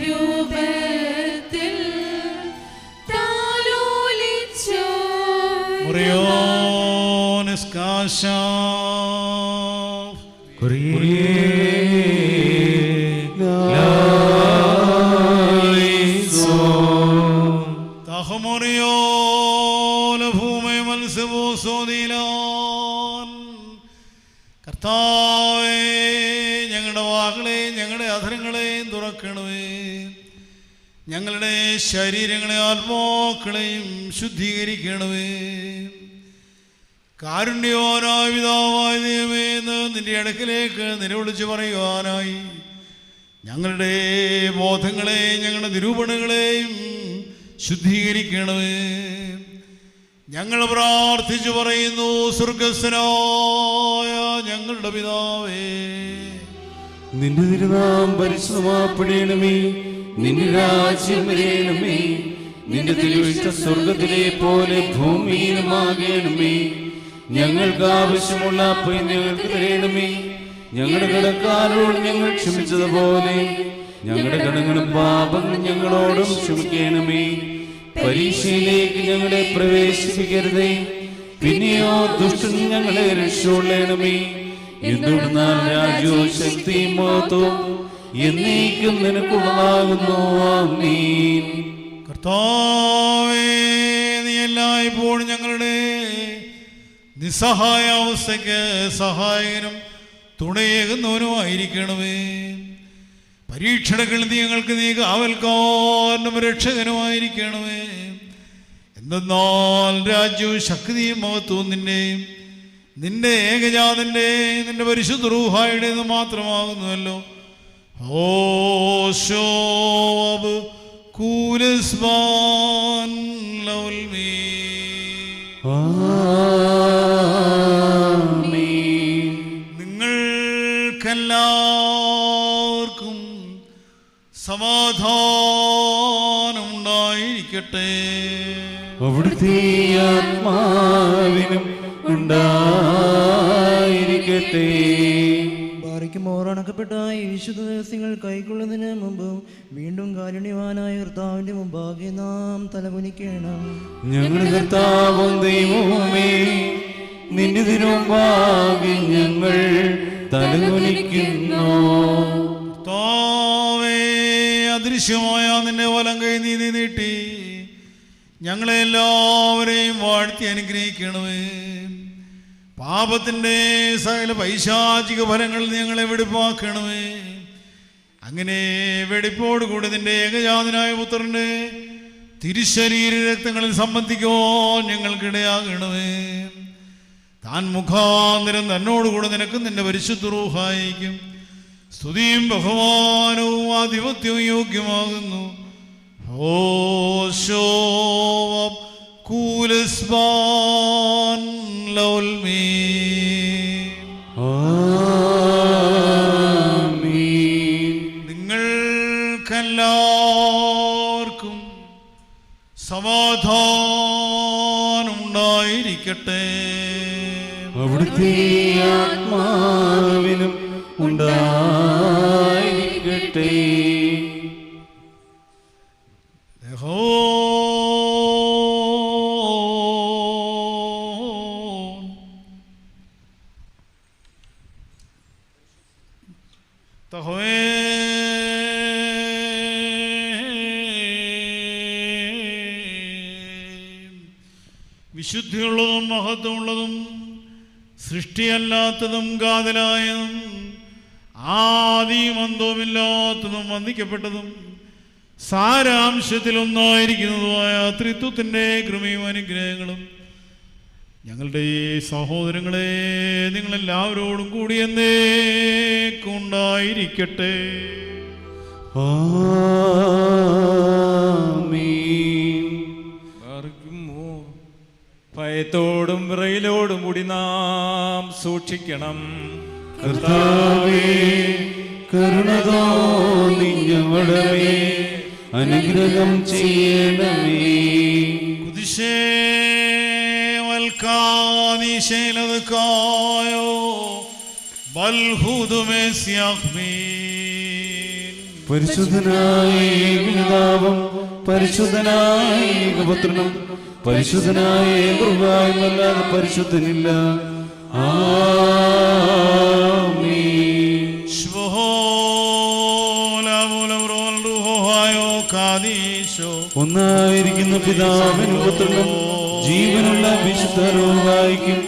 [SPEAKER 5] രൂപത്തിൽ
[SPEAKER 1] കർത്താവേ, ഞങ്ങളുടെ വാക്കുകളെയും ഞങ്ങളുടെ അധരങ്ങളെയും തുറക്കണമേ. ഞങ്ങളുടെ ശരീരങ്ങളെ ആത്മാക്കളെയും ശുദ്ധീകരിക്കണമേ. കാരുണ്യവാനായ പിതാവായ ദൈവമേ എന്ന് നിന്റെ അടുക്കലേക്ക് നിലവിളിച്ച് പറയുവാനായി ഞങ്ങളുടെ ബോധങ്ങളെയും ഞങ്ങളുടെ നിരൂപണങ്ങളെയും ശുദ്ധീകരിക്കണമേ. ഞങ്ങൾ പ്രാർത്ഥിച്ചു പറയുന്നു, സ്വർഗസ്ഥനായ ഞങ്ങളുടെ പിതാവേ,
[SPEAKER 2] നിന്റെ തിരുനാമം പരിശുദ്ധമാക്കപ്പെടണമേ. നിന്റെ രാജ്യം വരേണമേ. നിന്റെ തിരുവിഷ്ടം സ്വർഗത്തിലെ പോലെ ഭൂമിയിലുമാകണമേ. ഞങ്ങൾക്ക് ആവശ്യമുള്ള അപ്പം ഞങ്ങൾക്ക് തരണമേ. ഞങ്ങളുടെ കടക്കാരോട് ഞങ്ങൾ ക്ഷമിച്ചതുപോലെ ഞങ്ങളുടെ കടങ്ങളും പാപങ്ങളും ഞങ്ങളോടും ക്ഷമിക്കണമേ. പരീക്ഷയിലേക്ക് ഞങ്ങളെ പ്രവേശിപ്പിക്കരുതേ, പിന്നെയോ ദുഷ്ടൻ ഞങ്ങളെ രക്ഷകൊള്ളണമേ. എന്തുകൊണ്ടെന്നാൽ രാജ്യവും ശക്തിയും മഹത്വവും എന്നേക്കും നിനക്കുള്ളതാകുന്നു. ആമേൻ.
[SPEAKER 1] കർത്താവേ, നീ എല്ലായ്പ്പോഴും ഞങ്ങളുടെ നിസ്സഹായ അവസ്ഥയ്ക്ക് സഹായകനും തുണയേകുന്നവനുമായിരിക്കണമേ. പരീക്ഷണങ്ങളിൽ ഞങ്ങൾക്ക് നീ കാവൽക്കാരനും രക്ഷകനുമായിരിക്കണമേ. എന്തെന്നാൽ രാജ്യവും ശക്തിയും മഹത്വവും നിന്റെ ഏകജാതന്റെ നിന്റെ പരിശുദ്ധ റൂഹായുടേത് മാത്രമാകുന്നുവല്ലോ. ഓശോബ് കൂലസ്മാൻ ലൗൽമീ. നിങ്ങൾക്കെല്ലാവർക്കും സമാധാനം ഉണ്ടായിരിക്കട്ടെ.
[SPEAKER 2] അവിടുത്തെ ആത്മാവിനും ഉണ്ടായിരിക്കട്ടെ.
[SPEAKER 12] ബാറിക്കുമോറണക്കപ്പെട്ട ഈ വിശുദ്ധ ദിവസങ്ങൾ കൈക്കൊള്ളുന്നതിന് മുമ്പ് വീണ്ടും കാരുണ്യവാനായ കർത്താവിന്റെ മുമ്പാകെ നാം തലകുനിക്കണം.
[SPEAKER 2] ഞങ്ങളുടെ കർത്താവും ദൈവവുമേ, നിന്റെ തിരുമുമ്പാകെ ഞങ്ങൾ തലകുനിക്കുന്നു.
[SPEAKER 1] കർത്താവേ, അദൃശ്യമായ നിന്റെ വലം കൈ നീ നീട്ടി ഞങ്ങളെ എല്ലാവരെയും വാഴ്ത്തി അനുഗ്രഹിക്കണമേ. പാപത്തിൻ്റെ സകല പൈശാചിക ഫലങ്ങൾ ഞങ്ങളെ വെടിപ്പാക്കണമേ. അങ്ങനെ വെടിപ്പോടുകൂടി നിന്റെ ഏകജാതനായ പുത്രന്റെ തിരുശരീര രക്തങ്ങളിൽ സംബന്ധിക്കുവാൻ ഞങ്ങൾക്കിടയാകണമേ. താൻ മുഖാന്തരം തന്നോടുകൂടെ നിനക്കും നിന്റെ പരിശുദ്ധ റൂഹായിക്കും സ്തുതിയും ബഹുമാനവും ആധിപത്യവും യോഗ്യമാകുന്നു. ഓശോവം കൂലസ്മാൻ ലൗൽമീ. നിങ്ങൾക്കെല്ലാവർക്കും സമാധാനം ഉണ്ടായിരിക്കട്ടെ.
[SPEAKER 2] അവിടുത്തെ ആത്മാവിനും ഉണ്ടായിരിക്കട്ടെ.
[SPEAKER 1] വിശുദ്ധിയുള്ളതും മഹത്വമുള്ളതും സൃഷ്ടിയല്ലാത്തതും കാതലായതും ആദിയും അന്തവുമില്ലാത്തതും വന്ദിക്കപ്പെട്ടതും സാരാംശത്തിലൊന്നായിരിക്കുന്നതുമായ ത്രിത്വത്തിൻ്റെ കൃപയും അനുഗ്രഹങ്ങളും ഞങ്ങളുടെ ഈ സഹോദരങ്ങളെ നിങ്ങളെല്ലാവരോടും കൂടി എന്നേക്കും ഉണ്ടായിരിക്കട്ടെ.
[SPEAKER 3] ഭയത്തോടും വിറയിലോടും കൂടി നാം സൂക്ഷിക്കണം.
[SPEAKER 2] കർത്താവേ, കരുണ തോന്നി ഞങ്ങളുടെ മേൽ അനുഗ്രഹം ചെയ്യണമേ. പരിശുദ്ധനായ പിതാവും പരിശുദ്ധനായ പുത്രനും പരിശുദ്ധനായ ഏകൃപായുമല്ലാതെ പരിശുദ്ധനില്ല. ആമീൻ. ഒന്നായിരിക്കുന്ന പിതാവിനും പുത്രനും ജീവനുള്ള വിശുദ്ധ റൂഹായിക്കും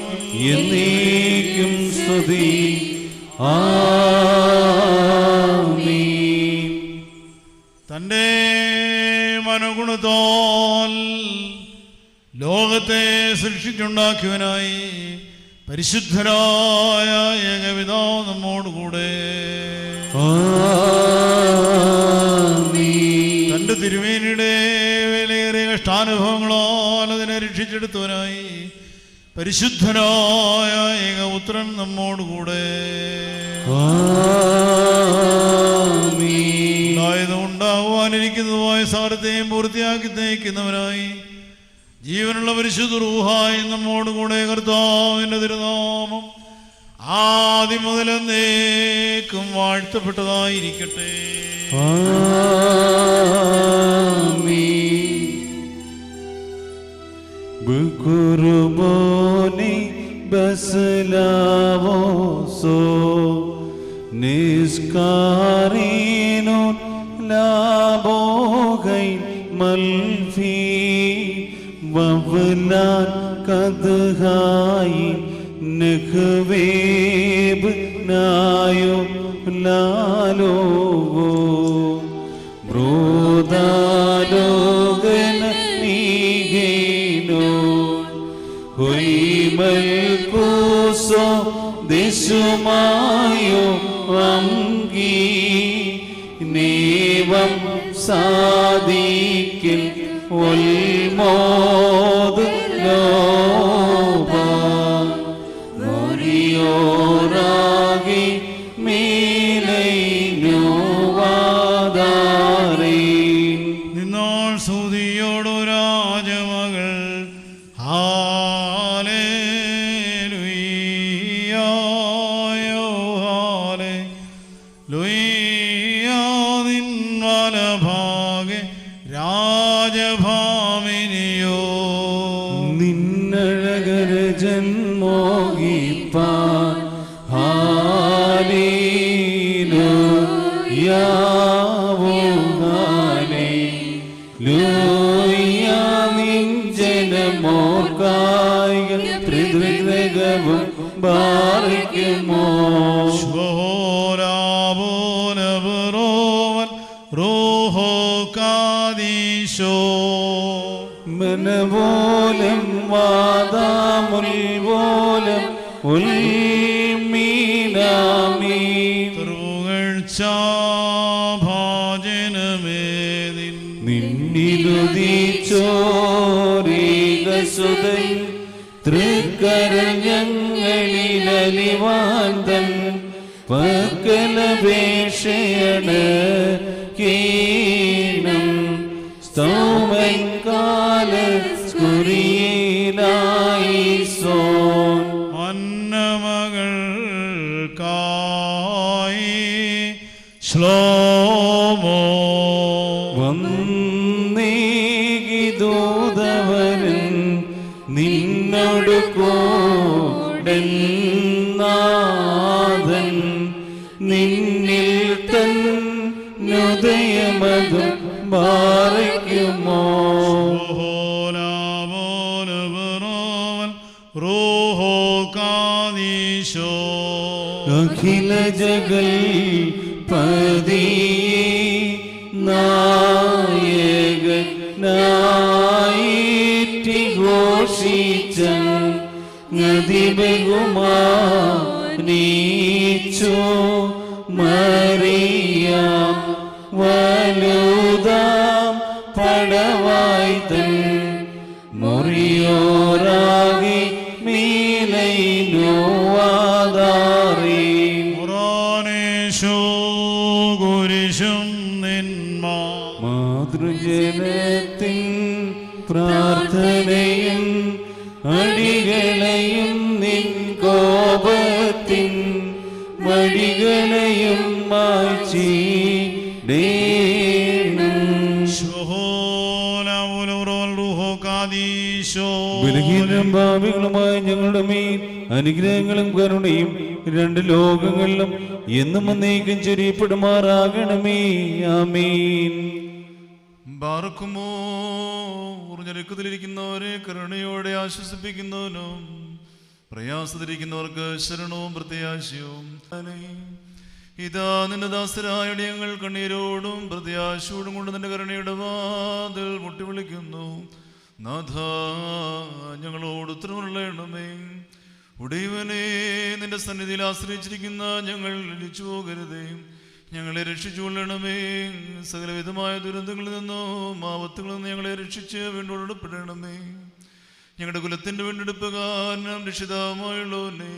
[SPEAKER 2] എന്നേക്കും സ്തുതി. ആമീൻ.
[SPEAKER 1] തൻ്റെ മനോഗുണത്താൽ ലോകത്തെ സൃഷ്ടിച്ചുണ്ടാക്കിയവനായി പരിശുദ്ധരായ ഏകപിതാവ് നമ്മോടുകൂടെ. തൻ്റെ തിരുമേനിയുടെ വിലയേറിയ കഷ്ടാനുഭവങ്ങളാൽ അതിനെ രക്ഷിച്ചെടുത്തവനായി പരിശുദ്ധനായ ഏകപുത്രൻ നമ്മോടുകൂടെ. ഉണ്ടാകുവാനിരിക്കുന്നതുമായ സാരത്തെയും പൂർത്തിയാക്കി തയ്ക്കുന്നവനായി ജീവനുള്ള പരിശുദ്ധ റൂഹായി നമ്മോടുകൂടെ. കർത്താവിൻ്റെ തിരുനാമം ആദ്യം മുതൽ എന്നേക്കും വാഴ്ത്തപ്പെട്ടതായിരിക്കട്ടെ.
[SPEAKER 2] ബുകുറുബോനി ബസ്ലാവോസോ നിസ്കാരീനോ ലാബോഗൈ മൽഫി വവ്ലാൻ കദ്ഹായി നഖ്വേബ് നായോ ലാലോവോ ബ്രോദാലോഗന നീഗേനോ ഹുയിമൽ കുസോ ദേശമായോ അംഗി നേവം സാദിക്കിൽ ഒൽമോദ് ലോബ മോരിയോറാകി മീലൈനോ വാദാരേ.
[SPEAKER 1] നിന്നാൾ സൂതിയോടു രാജമകൾ രാജഭാമിനിയോ
[SPEAKER 2] നിന്നഴകര ജന്മോഹിപ്പാൻ ഹാലേലൂയാവോ ഹാലേലൂയാ. നിൻ ജനമോർക്കായികൾ പൃഥ്വിഗ്രഹവും ബാറിക്കുമോ. മനപോലം വാദാമുൽപോലം ഉൽമീനാമീ.
[SPEAKER 1] ഭാജനമേദിൻ
[SPEAKER 2] നിന്നിലുദിച്ചോരീകസുതൻ തൃക്കരഞ്ഞങ്ങളിലലിവാന്തൻ പക്കലപേക്ഷയാണ് കീനം സ്തോമൻ കാലസ്കുരിയിലായി സോൻ.
[SPEAKER 1] അന്നമകൾക്കായി ശ്ലോമോ
[SPEAKER 2] വന്നേകി ദൂതവരൻ നിന്നോട് കൂടെന്നാഥൻ നിന്നിൽ തൻ ഉദയമതും ബാറയ്ക്കുമോ. അഖില ജഗൽ പതിയേ നായകനായിറ്റി ഘോഷിച്ചൻ നദിബകുമാനീച്ചോ മറിയാം വലുതാം പടവായി തൻ മുറിയോറാകി മീലൈനോ വാദാറി.
[SPEAKER 1] കുരിശും നിന്മാ
[SPEAKER 2] മാതൃജനത്തിൻ പ്രാർത്ഥനയും അടികളെയും നിൻ കോപത്തിൻ വടികളെയും മായ്ച്ചിടേണം. ദരിദ്രരും ഭാവികളുമായ ഞങ്ങളുടെ മേൽ അനുഗ്രഹങ്ങളും കരുണയും രണ്ട് ലോകങ്ങളിലും എന്നും എന്നേക്കും ചൊരിയപ്പെടുമാറാകണമേ. ആമീൻ.
[SPEAKER 14] ബാർക്കുമോ ഞെരുക്കത്തിലിരിക്കുന്നവരെ കരുണയോടെ ആശ്വസിപ്പിക്കുന്നവനും പ്രയാസത്തിരിക്കുന്നവർക്ക് ശരണവും പ്രത്യാശയും. ഇതാ നിന്റെ ദാസരായ ഞങ്ങൾ കണ്ണീരോടും പ്രത്യാശയോടും കൊണ്ട് നിന്റെ കരുണയുടെ വാതിൽ മുട്ടി വിളിക്കുന്നു. നാഥ, ഞങ്ങളോട് ഉത്തരവുള്ളണമേ. ഉടയവനെ, നിന്റെ സന്നിധിയിൽ ആശ്രയിച്ചിരിക്കുന്ന ഞങ്ങൾ ലഭിച്ചു പോകരുതേ. ഞങ്ങളെ രക്ഷിച്ചുകൊള്ളണമേ. സകലവിധമായ ദുരന്തങ്ങളിൽ നിന്നും ആപത്തുകളിൽ നിന്ന് ഞങ്ങളെ രക്ഷിച്ച് വീണ്ടെടുപ്പെടണമേ. ഞങ്ങളുടെ കുലത്തിൻ്റെ വീണ്ടെടുപ്പുകാരനും രക്ഷിതാവുമായുള്ളവനെ,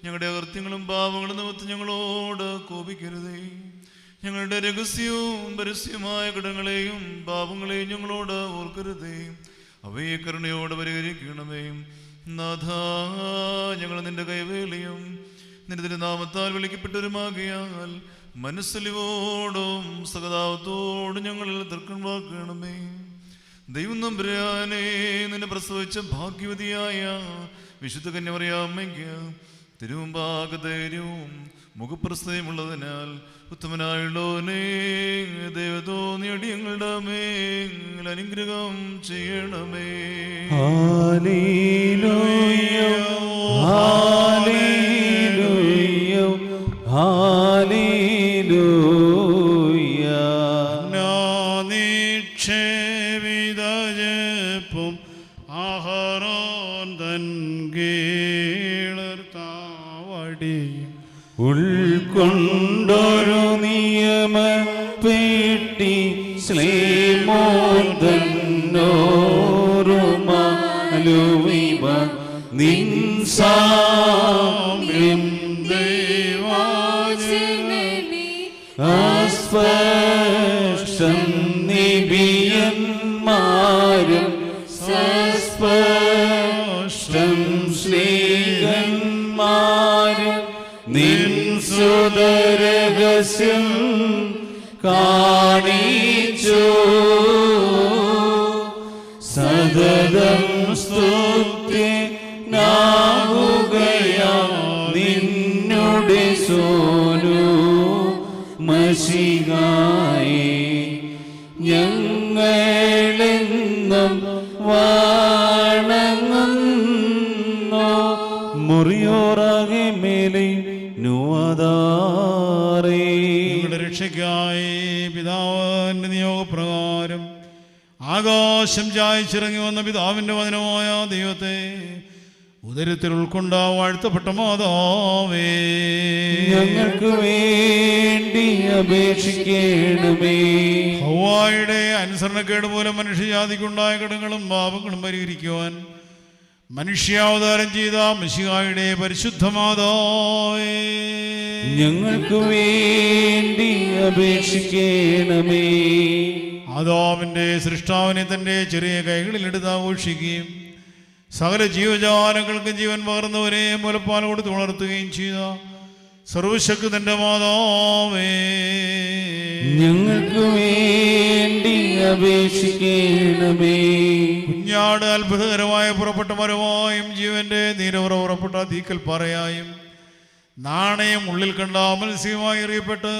[SPEAKER 14] ഞങ്ങളുടെ അകൃത്യങ്ങളും പാപങ്ങളും നിമിത്തം ഞങ്ങളോട് കോപിക്കരുതേ. ഞങ്ങളുടെ രഹസ്യവും പരസ്യമായ കടങ്ങളെയും പാപങ്ങളെയും ഞങ്ങളോട് ഓർക്കരുതേ. അവയെ കരുണയോടെ പരിഹരിക്കണമേ. നാഥ, ഞങ്ങൾ നിന്റെ കൈവേലയും നിന്റെ തിരുനാമത്താൽ വിളിക്കപ്പെട്ടവരുമാകിയാൽ മനസ്സലിവോടും സഹതാപത്തോടും ഞങ്ങളിൽ തർക്കം വാക്കണമേ. ദൈവം നമ്പുരാനെ, നിന്നെ പ്രസവിച്ച ഭാഗ്യവതിയായ വിശുദ്ധ കന്യമറിയാമ്മയ്ക്ക് തിരുമുമ്പാകധൈര്യവും മുഖപ്രസ്ഥയുമുള്ളതിനാൽ ഉത്തമനായുള്ളവനെ, ദൈവത്തോന്നി അടിയങ്ങളുടെ മേൽ അനുഗ്രഹം ചെയ്യണമേ.
[SPEAKER 2] Hallelujah, hallelujah, hallelujah.
[SPEAKER 1] നിക്ഷേപിതജപ്പും ആഹാരോൻ തൻ കീളർത്താവടിയും
[SPEAKER 2] ഉൾക്കൊണ്ടൊരു നിയമ പെട്ടി ശ്ലേമോദന്നോരുമാലുവിവ നിൻ സാമ്യം അസ്പഷ്ടം നിബിയന്മാരും സസ്പഷ്ടം ശ്ലീഹന്മാരും നിൻ സുതരഹസ്യം കാണിച്ചു. സതതം സ്തുത്യനാകുകയാ നിന്നുടെ സോനു മശിഹായേ. ഞങ്ങളെന്നും വണങ്ങുന്നു. മുറിയോറാകെ മേലെ
[SPEAKER 1] നിങ്ങളുടെ രക്ഷയ്ക്കായി പിതാവിന്റെ നിയോഗപ്രകാരം ആകാശം ചായച്ചിറങ്ങി വന്ന പിതാവിന്റെ വചനമായ ദൈവത്തെ ഉദരത്തിൽ ഉൾക്കൊണ്ട വാഴ്ത്തപ്പെട്ട മാതാവേ,
[SPEAKER 2] ഞങ്ങൾക്ക് വേണ്ടി അപേക്ഷിക്കണമേ.
[SPEAKER 1] ഹവ്വായുടെ അനുസരണക്കേട് മൂലം മനുഷ്യജാതിക്കുണ്ടായ കടങ്ങളും പാപങ്ങളും പരിഹരിക്കുവാൻ മനുഷ്യാവതാരം ചെയ്ത മിശിഹായുടെ പരിശുദ്ധ മാതാവേ,
[SPEAKER 2] ഞങ്ങൾക്ക് വേണ്ടി അപേക്ഷിക്കണമേ.
[SPEAKER 1] ആദാമിന്റെ സൃഷ്ടാവിനെ തന്റെ ചെറിയ കൈകളിലെടുത്ത് ആഘോഷിക്കുകയും സകല ജീവജാലങ്ങൾക്ക് ജീവൻ പകർന്നവരെ മുലപ്പാൽ കൊടുത്ത് ഉണർത്തുകയും ചെയ്ത സർവശക്തന്റെ മാതാവേ,
[SPEAKER 2] ഞങ്ങൾക്ക് വേണ്ടി അപേക്ഷിക്കണമേ.
[SPEAKER 1] കുഞ്ഞാട് അത്ഭുതകരമായ പുറപ്പെട്ട മരമായും ജീവന്റെ നീരവറ പുറപ്പെട്ട തീക്കൽ പറയായും നാണയം ഉള്ളിൽ കണ്ട മത്സ്യമായി എറിയപ്പെട്ട്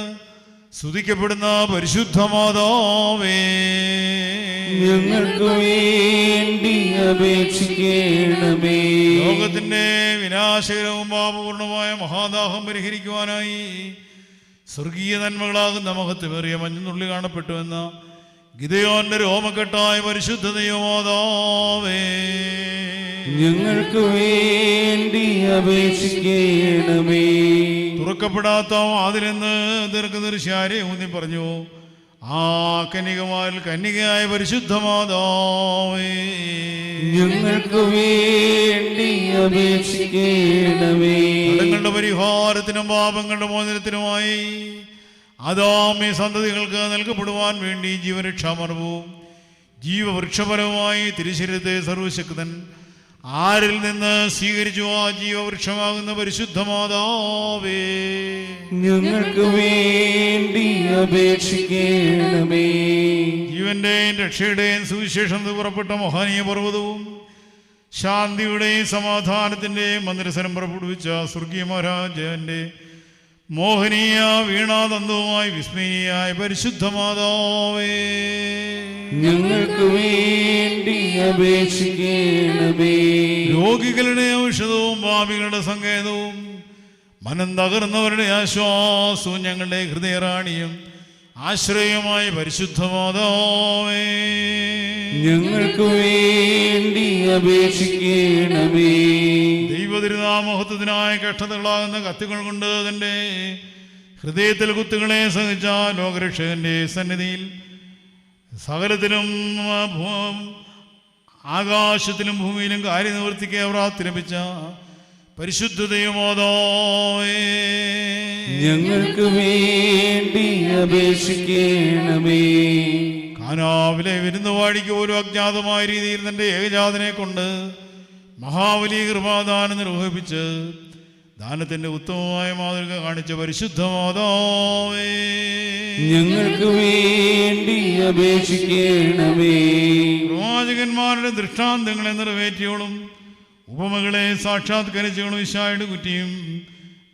[SPEAKER 1] സ്തുതിക്കപ്പെടുന്ന പരിശുദ്ധ മാതാവേ,
[SPEAKER 2] ഞങ്ങൾക്ക് വേണ്ടി അപേക്ഷിക്കണമേ.
[SPEAKER 1] ലോകത്തിന്റെ വിനാശകരവും പാപപൂർണമായ മഹാദാഹം പരിഹരിക്കുവാനായി സ്വർഗീയ നന്മകളാകുന്ന മഹത്വമേറിയ മഞ്ഞുള്ളി കാണപ്പെട്ടുവെന്ന ഗിദെയോന്റെ രോമക്കെട്ടായ പരിശുദ്ധ ദൈവമാതാവേ,
[SPEAKER 2] ഞങ്ങൾക്ക് വേണ്ടി അപേക്ഷിക്കണമേ.
[SPEAKER 1] തുറക്കപ്പെടാത്ത അതിലെന്ന് ദീർഘദർശാരെ ഊന്നി പറഞ്ഞു ആ കന്യകമാരിൽ കന്യകയായ പരിശുദ്ധ മാതാവേ,
[SPEAKER 2] ഞങ്ങൾക്ക് വേണ്ടി അപേക്ഷിക്കണമേ.
[SPEAKER 1] കടങ്ങളുടെ പരിഹാരത്തിനും പാപങ്ങളുടെ മോചനത്തിനുമായി ആദാമി സന്തതികൾക്ക് നൽകപ്പെടുവാൻ വേണ്ടി ജീവരക്ഷാമർവവും ജീവവൃക്ഷപരവുമായി തിരുശരീരത്തെ സർവശക്തൻ ആരിൽ നിന്ന് സ്വീകരിച്ചു ആ ജീവവൃക്ഷമാകുന്ന പരിശുദ്ധ മാതാവേ,
[SPEAKER 2] ഞങ്ങൾക്ക് വേണ്ടി അപേക്ഷിക്കണമേ.
[SPEAKER 1] ജീവന്റെയും രക്ഷയുടെയും സുവിശേഷം പുറപ്പെട്ട മഹാനീയ പർവ്വതവും ശാന്തിയുടെയും സമാധാനത്തിൻ്റെയും മന്ദിരസരം പുറപ്പെടുവിച്ച സ്വർഗീയ മഹാരാജന്റെ മോഹനീയ വീണാതന്തവുമായി വിസ്മയീയായ പരിശുദ്ധ മാതാവേ,
[SPEAKER 2] ഞങ്ങൾക്ക് വേണ്ടി അപേക്ഷിക്കണമേ.
[SPEAKER 1] രോഗികളുടെ ഔഷധവും പാപികളുടെ സങ്കേതവും മനം തകർന്നവരുടെ ആശ്വാസവും ഞങ്ങളുടെ ഹൃദയറാണിയും ആശ്രയമായ പരിശുദ്ധ മാതാവേ,
[SPEAKER 2] ഞങ്ങൾക്ക് വേണ്ടി അപേക്ഷിക്കണമേ.
[SPEAKER 1] ദൈവതിരുനാമഹത്വത്തിനായ കഷ്ടതകളാകുന്ന കത്തുകൾ കൊണ്ട് തന്റെ ഹൃദയത്തിൽ കുത്തുകളെ സഹിച്ച ലോകരക്ഷകന്റെ സന്നിധിയിൽ സകലത്തിലും ആകാശത്തിലും ഭൂമിയിലും കാര്യനിവർത്തിക്ക് പ്രാപ്തി ലഭിച്ച പരിശുദ്ധ ദൈവമാതാവേ,
[SPEAKER 2] ഞങ്ങൾക്ക് വേണ്ടി അപേക്ഷിക്കണമേ.
[SPEAKER 1] കാനാവിലെ വിരുന്നുവാഴിക്ക് പോലും അജ്ഞാതമായ രീതിയിൽ തന്റെ ഏകജാതനെ കൊണ്ട് മഹാബലി കൃപാദാനം നിർവഹിപ്പിച്ച് ദാനത്തിന്റെ ഉത്തമമായ മാതൃക കാണിച്ച പരിശുദ്ധ മാതാവേ,
[SPEAKER 2] ഞങ്ങൾക്ക് വേണ്ടി അപേക്ഷിക്കണമേ.
[SPEAKER 1] പ്രവാചകന്മാരുടെ ദൃഷ്ടാന്തങ്ങളെ നിറവേറ്റിയോളും ഉപമകളെ സാക്ഷാത്കരിച്ചോളും ഈശോയുടെ കുറ്റിയും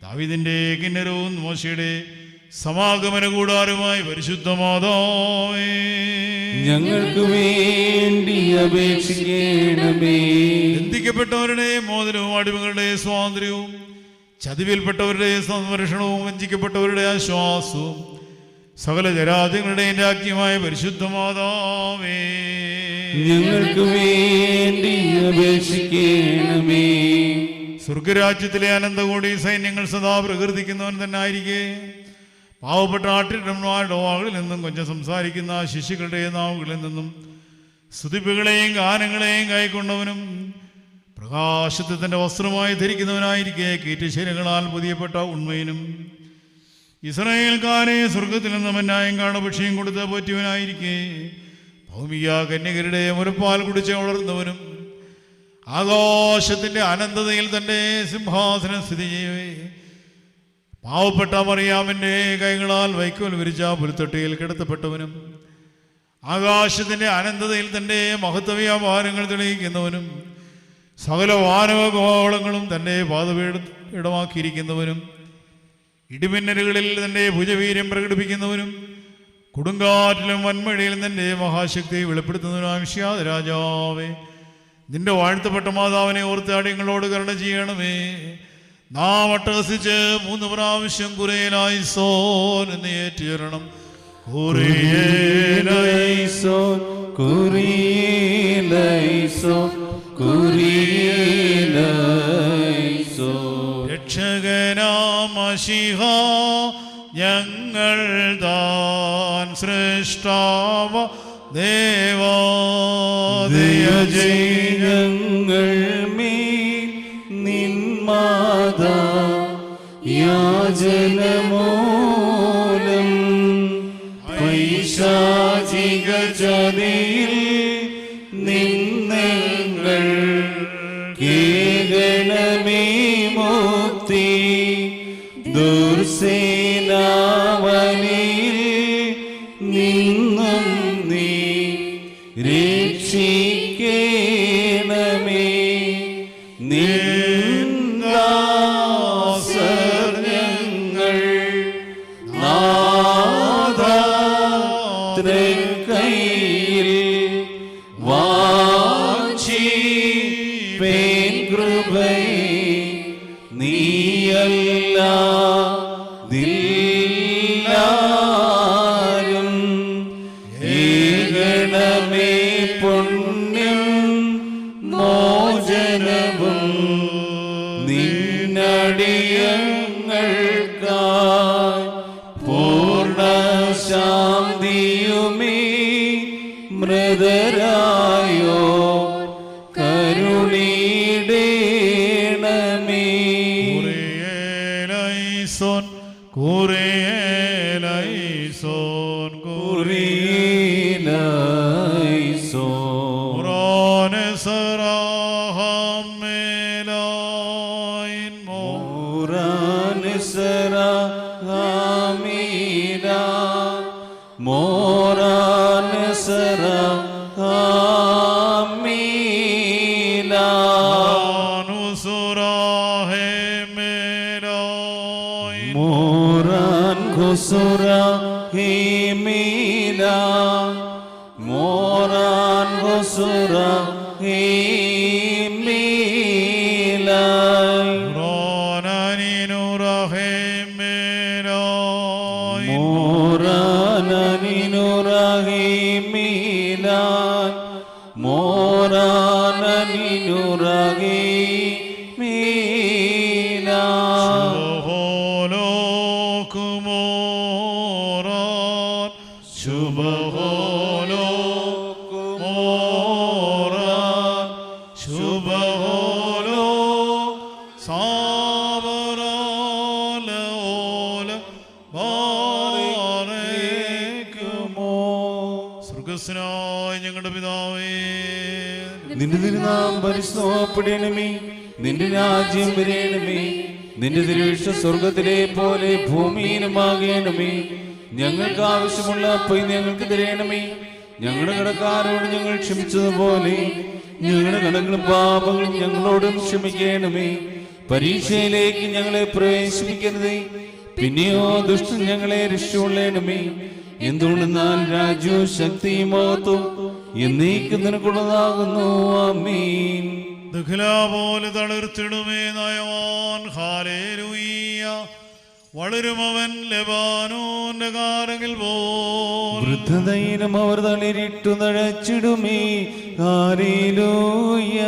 [SPEAKER 1] ദാവീദിന്റെ കിന്നരവും മോശയുടെ സമാഗമന കൂടാരമായി പരിശുദ്ധ മാതാവേ,
[SPEAKER 2] ഞങ്ങൾക്ക് വേണ്ടി അപേക്ഷിക്കണമേ.
[SPEAKER 1] ബന്ധിക്കപ്പെട്ടവരുടെ മോചനവും അടിമകളുടെ സ്വാതന്ത്ര്യവും ചതിവിൽപ്പെട്ടവരുടെ സംരക്ഷണവും വഞ്ചിക്കപ്പെട്ടവരുടെ ആശ്വാസവും സകല ജരാജങ്ങളുടെയും രാജ്ഞിയമായ പരിശുദ്ധ മാതാവേ,
[SPEAKER 2] ഞങ്ങൾക്ക് വേണ്ടി അപേക്ഷിക്കണമേ.
[SPEAKER 1] സ്വർഗരാജ്യത്തിലെ അനന്തകോടി സൈന്യങ്ങൾ സദാ പ്രകീർത്തിക്കുന്നവൻ തന്നെ ആയിരിക്കെ പാവപ്പെട്ട ആട്ടിടന്മാരുടെ വാകളിൽ നിന്നും കൊഞ്ചം സംസാരിക്കുന്ന ശിശുക്കളുടെ നാവുകളിൽ നിന്നും സ്തുതിപ്പുകളെയും ഗാനങ്ങളെയും കൈക്കൊണ്ടവനും പ്രകാശത്തെ തൻ്റെ വസ്ത്രമായി ധരിക്കുന്നവനായിരിക്കെ കീറ്റുശീലങ്ങളാൽ പുതിയപ്പെട്ട ഉണ്മയിനും ഇസ്രായേൽക്കാരെ സ്വർഗത്തിൽ നിന്നും അന്യായം കാണപക്ഷിയും കൊടുത്ത് പറ്റിയവനായിരിക്കെ ഭൗമിക കന്യകരുടെ മുരപ്പാൽ കുടിച്ച് വളർന്നവനും ആകാശത്തിൻ്റെ അനന്തതയിൽ തൻ്റെ സിംഹാസനം സ്ഥിതി ചെയ്യവേ പാവപ്പെട്ട മറിയാമിൻ്റെ കൈകളാൽ വൈക്കോൽ വിരിച്ച പുൽത്തൊട്ടിയിൽ കിടത്തപ്പെട്ടവനും ആകാശത്തിൻ്റെ അനന്തതയിൽ തൻ്റെ മഹത്വവ്യാപാരങ്ങൾ തെളിയിക്കുന്നവനും സകല വാനവഗോളങ്ങളും തൻ്റെ പാദപീഠമാക്കിയിരിക്കുന്നവനും ഇടിമിന്നലുകളിൽ തൻ്റെ ഭുജവീര്യം പ്രകടിപ്പിക്കുന്നവനും കൊടുങ്കാറ്റിലും വൻമഴയിലും തൻ്റെ മഹാശക്തി വെളിപ്പെടുത്തുന്നവനാം രാജാവേ, നിന്റെ വാഴ്ത്തപ്പെട്ട മാതാവിനെ ഓർത്ത് അടിയങ്ങളോട് കരുണ ചെയ്യണമേ. നാം അട്ടഹസിച്ച് 3 പ്രാവശ്യം കുരേലായിസോൻ എന്ന് ഏറ്റുചൊല്ലണം.
[SPEAKER 2] കുരിയേലൈസോൻ കുരിയേലൈസോൻ കുരിയേലൈസോൻ.
[SPEAKER 1] രക്ഷകനാം മശീഹ ഞങ്ങൾ താൻ സൃഷ്ടാവ ദേവാദയ
[SPEAKER 2] ഞങ്ങൾ മേൽ നിന്മാതാ യാചനമൂലം പൈശാചിക ചതിയിൽ നിന്നങ്ങൾ കേകണമേ മുക്തി ദുർസേനാവനിൽ നിന്നും നീ രക്ഷിക്കണമേ. നിന്നാസർ ഞങ്ങൾ നാഥ തൃക്കൈയിൽ വാഞ്ചിപ്പേൻ കൃപയെ നീയല്ലാതില്ലാരും ഏകണമേ പുണ്യം മോചനവും നിന്നടിയങ്ങൾക്കായി പൂർണ്ണ ശാന്തിയുമേ മൃതരായോ കരുണീടേണമേ.
[SPEAKER 1] കുരിയേലൈസോൻ കുരിയേലൈസോൻ
[SPEAKER 2] കുരിയേലൈസോൻ.
[SPEAKER 1] മോറാനെസറാഹമേലായിൻ
[SPEAKER 2] മോറാനെസറാഹമീലാ മോറാനെസറാഹമീലാ Moran Gosura Himila Moran Gosura Himila
[SPEAKER 1] Morananinu Rahimila
[SPEAKER 2] Morananinu Rahimila Morananinu Rahimila
[SPEAKER 1] ഞങ്ങളുടെ പിതാവേ,
[SPEAKER 2] നിന്റെ തിരുനാമം പരിശുദ്ധമാക്കപ്പെടണമേ, നിന്റെ രാജ്യം വരേണമേ, നിന്റെ തിരുവിഷ്ട സ്വർഗത്തിലെ പോലെ ഭൂമിയിലുമാകണമേ. ഞങ്ങൾക്ക് ആവശ്യമുള്ള അപ്പം ഞങ്ങൾക്ക് തരണമേ. ഞങ്ങളുടെ കടക്കാരോട് ഞങ്ങൾ ക്ഷമിച്ചതുപോലെ ഞങ്ങളുടെ കടങ്ങളും പാപങ്ങളും ഞങ്ങളോടും ക്ഷമിക്കണമേ. പരീക്ഷയിലേക്ക് ഞങ്ങളെ പ്രവേശിപ്പിക്കരുതേ, പിന്നെയോ ദുഷ്ടൻ ഞങ്ങളെ രക്ഷിച്ചുകൊള്ളണമേ. എന്തുകൊണ്ടെന്നാൽ രാജ്യവും ശക്തിയും മഹത്വവും എന്നേക്കും നിനക്കുള്ളതാകുന്നു. ആമേൻ.
[SPEAKER 1] പോലെ തളിർത്തിടുമേ നയവാൻ ഹാലേലൂയ്യ. വളരുമവൻ ലെബാനോന്റെ കാരകിൽ പോൽ
[SPEAKER 2] വൃദ്ധതയിലും അവർ തളിരിട്ടു തഴച്ചിടുമേ. ഹാലേലൂയ.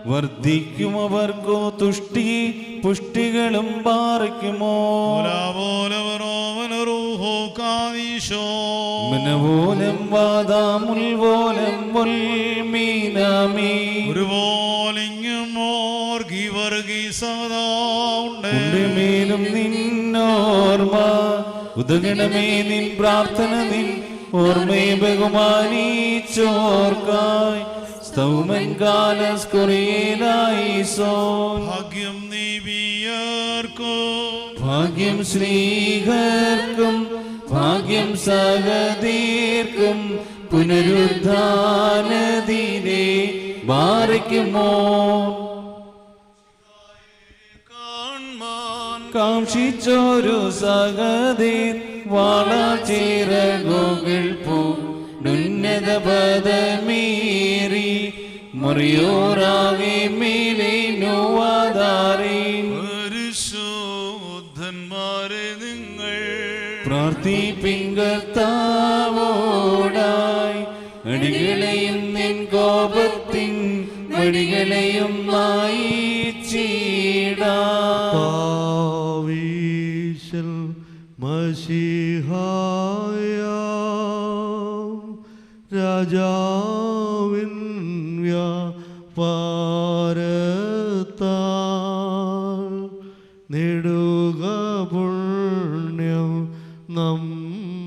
[SPEAKER 2] വർദ്ധിക്കും അവർക്കോ തുഷ്ടി പുഷ്ടികളും പാറയ്ക്കുമോ. മനവോലം വാദാമുൽവോലം മേലും നിന്നോർമ്മ ഉദകണമേ. നിൻ പ്രാർത്ഥന നിൻ ഓർമ്മയെ ബഹുമാനിച്ചോർക്കായി സ്തൗമൻ കാലസ്കുറിയേലായിസോൻ.
[SPEAKER 1] ഭാഗ്യം നീവിയർക്കും
[SPEAKER 2] ഭാഗ്യം ശ്രീഹർക്കും ഭാഗ്യം സഹദീർക്കും പുനരുദ്ധാനദിനെ ബാരയ്ക്കുമോ. കാക്ഷിച്ചൊരു സഹദീർ വളച്ചിറകുകൾ പൂന്നുന്നത പദമീറി മുറിയോറാകെ മേലേനുവാദാരീൻ.
[SPEAKER 14] പരിശുദ്ധന്മാരെ നിങ്ങൾ
[SPEAKER 2] പ്രാർത്ഥിപ്പിങ്കർത്താവോടായി അടികളെയും നിൻ കോപത്തിൻ വടികളെയും
[SPEAKER 15] പാവീശൽ മശിഹായ രാജാവിൻ വ്യാപാരത്താൽ നേടുക പുണ്യം നമ്മൾക്കായി.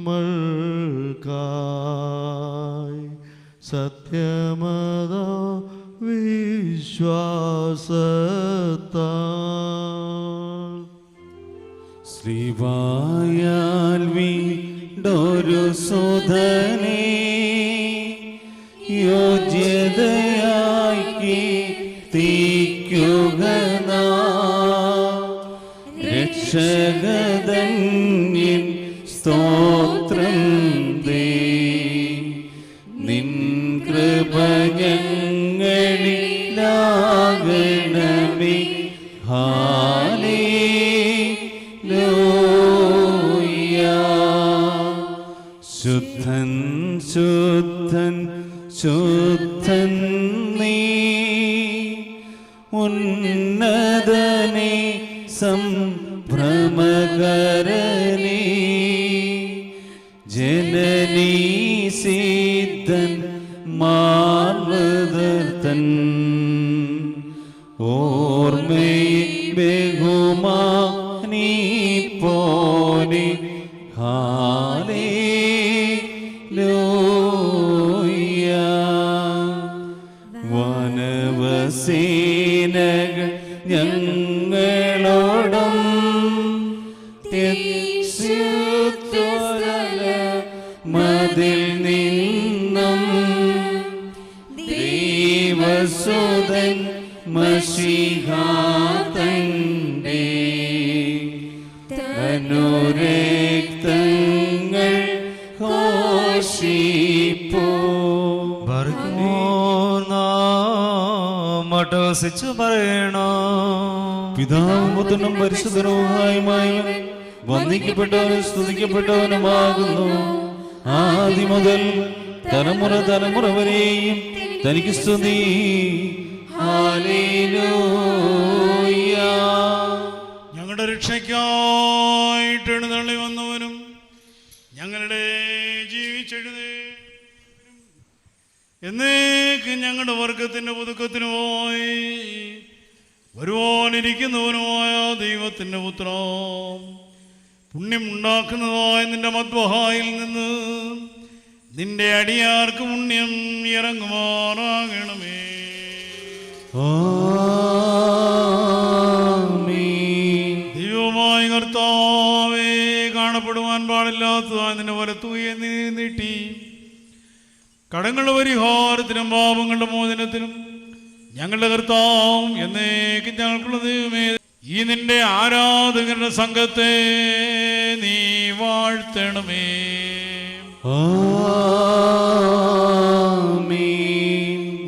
[SPEAKER 15] സത്യമത വിശ്വാസത്താൽ
[SPEAKER 2] ശ്രീവായാൽ വീണ്ടൊരു സുധനേ യോഗ്യതയായി തീക്കുക രക്ഷകധന്യൻ സ്തോത്രം ദേ. നിൻ കൃപ ഞങ്ങളിലാകണമേ. ഹാലേലൂയ. ശുദ്ധൻ ശുദ്ധൻ ശുദ്ധൻ നീ ഉന്നതനേ സംഭ്രമകരനേ. ജനനീ സിദ്ധൻ മാർവതൻ ഓർമ്മയെ ബഹുമാനി പോനെ. ഹാലേലൂയ. വനവസേനകൾ ഞങ്ങളോടും മതിൽ നിന്നും ദൈവസുതൻ മശിഹാതൻ
[SPEAKER 8] ഉല്ലസിച്ചു പറയണോ.
[SPEAKER 2] പിതാവും പുത്രനും പരിശുദ്ധനുമായുമായവൻ വന്ദിക്കപ്പെട്ടവനും സ്തുതിക്കപ്പെട്ടവനുമാകുന്നു. ആദ്യം മുതൽ തലമുറ തലമുറ വരെയും തനിക്ക് സ്തുതി. ഹല്ലേലൂയ.
[SPEAKER 1] ഞങ്ങളുടെ രക്ഷയ്ക്കായിട്ട് എഴുന്നള്ളി വന്നവനും ഞങ്ങളുടെ ജീവിച്ചെഴുതേ എന്നേക്ക് ഞങ്ങളുടെ വർഗത്തിൻ്റെ പുതുക്കത്തിനുമായി വരുവാനിരിക്കുന്നവനുമായ ദൈവത്തിൻ്റെ പുത്ര, പുണ്യമുണ്ടാക്കുന്നതായ നിന്റെ മദ്വഹായിൽ നിന്ന് നിന്റെ അടിയാർക്ക് പുണ്യം ഇറങ്ങുമാറാകണമേ. ദൈവമായ കർത്താവേ, കാണപ്പെടുവാൻ പാടില്ലാത്തതായ നിന്റെ വലത്തുകയെ നീട്ടി കടങ്ങളുടെ പരിഹാരത്തിനും പാപങ്ങളുടെ മോചനത്തിനും ഞങ്ങളുടെ കർത്താവും എന്നേക്കും ഞങ്ങൾക്കുള്ള ദൈവമേ, ഈ നിന്റെ ആരാധകരുടെ സംഘത്തെ നീ വാഴ്ത്തണമേ.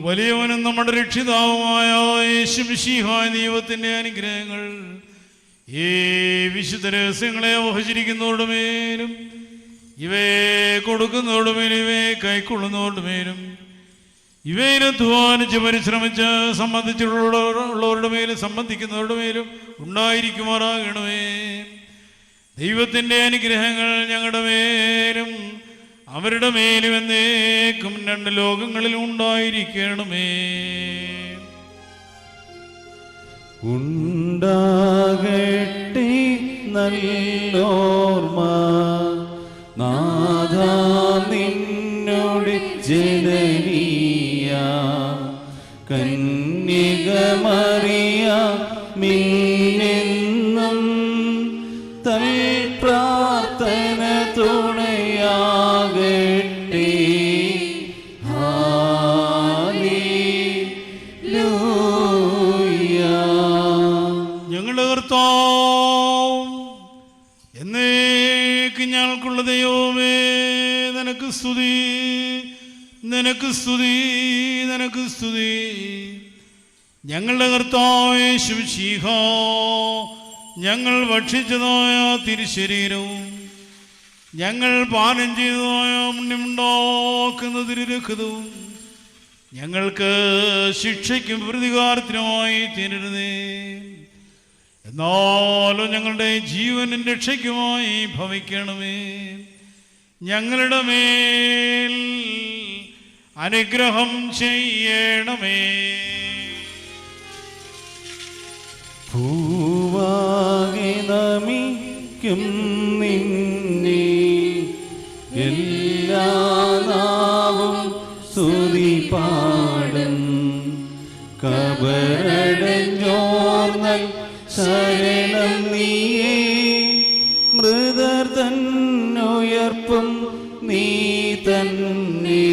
[SPEAKER 1] വലിയവനും നമ്മുടെ രക്ഷിതാവുമായ യേശു മിശിഹായ ദൈവത്തിന്റെ അനുഗ്രഹങ്ങൾ ഈ വിശുദ്ധ രഹസ്യങ്ങളെ വഹിച്ചിരിക്കുന്നവരുടെ മേലും ഇവയെ കൊടുക്കുന്നവരുടെ മേലും ഇവയെ കൈക്കൊള്ളുന്നവരുടെ മേലും ഇവയിൽ അധ്വാനിച്ച് പരിശ്രമിച്ച് സംബന്ധിച്ചുള്ളവരുടെ മേലും സംബന്ധിക്കുന്നവരുടെ മേലും ഉണ്ടായിരിക്കുമാറാകണമേ. ദൈവത്തിൻ്റെ അനുഗ്രഹങ്ങൾ ഞങ്ങളുടെ മേലും അവരുടെ മേലും എന്നേക്കും രണ്ട് ലോകങ്ങളിലും ഉണ്ടായിരിക്കണമേ.
[SPEAKER 2] ഉണ്ടാകട്ടെ നല്ലോർമ്മ നാഥാ നിന്നോട് ജനനീയ കന്യകമറിയ മിന്നെന്നും തൽ പ്രാർത്ഥന തുണയാകട്ടെ.
[SPEAKER 1] ഞങ്ങളുടെ കർത്താവും എന്നേക്ക് ഞങ്ങൾക്കുള്ള ദൈവമേ, നിനക്ക് സ്തുതി, നിനക്ക് സ്തുതി, നിനക്ക് സ്തുതി. ഞങ്ങളുടെ കർത്താവേ യേശുമിശിഹാ, ഞങ്ങൾ ഭക്ഷിച്ചതായ തിരുശരീരവും ഞങ്ങൾ പാനം ചെയ്തതായ പുണ്യമുണ്ടാക്കുന്ന തിരുരക്തവും ഞങ്ങൾക്ക് ശിക്ഷയ്ക്കും പ്രതികാരത്തിനുമായി തീരരുതേ. എന്നാലും ഞങ്ങളുടെ ജീവനും രക്ഷയ്ക്കുമായി ഭവിക്കണമേ. ഞങ്ങളുടെ മേൽ അനുഗ്രഹം ചെയ്യണമേ.
[SPEAKER 2] ഭൂവാകെ നമിക്കും നിന്നെ എല്ലാ നാവും സ്തുതി പാടും. കബറടഞ്ഞോർന്നൽ ശരണം നീയേ, മൃതർ തന്നുയർപ്പും നീ തന്നെ.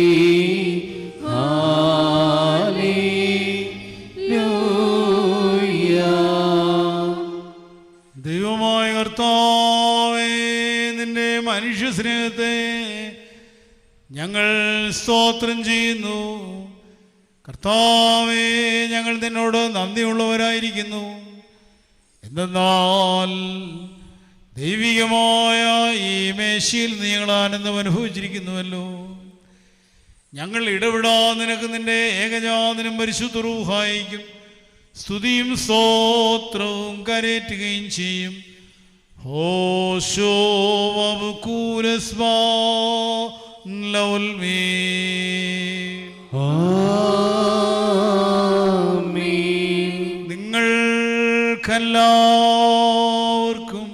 [SPEAKER 1] ദൈവമായ കർത്താവേ, നിന്റെ മനുഷ്യ സ്നേഹത്തെ ഞങ്ങൾ സ്തോത്രം ചെയ്യുന്നു. കർത്താവേ, ഞങ്ങൾ നിന്നോട് നന്ദിയുള്ളവരായിരിക്കുന്നു. എന്തെന്നാൽ ദൈവികമായ ഈ മേശയിൽ നീ ഞങ്ങൾ ആനന്ദം അനുഭവിച്ചിരിക്കുന്നുവല്ലോ. ഞങ്ങൾ ഇടപെടാ നിനക്ക് നിന്റെ ഏകജാതനും പരിശുദ്ധ റൂഹായിക്കും സ്തുതിയും സ്തോത്രവും കരേറ്റുകയും ചെയ്യും. ഹോശോ വബുകൂരസ്മാ ലൗൽമീ. നിങ്ങൾക്കെല്ലാവർക്കും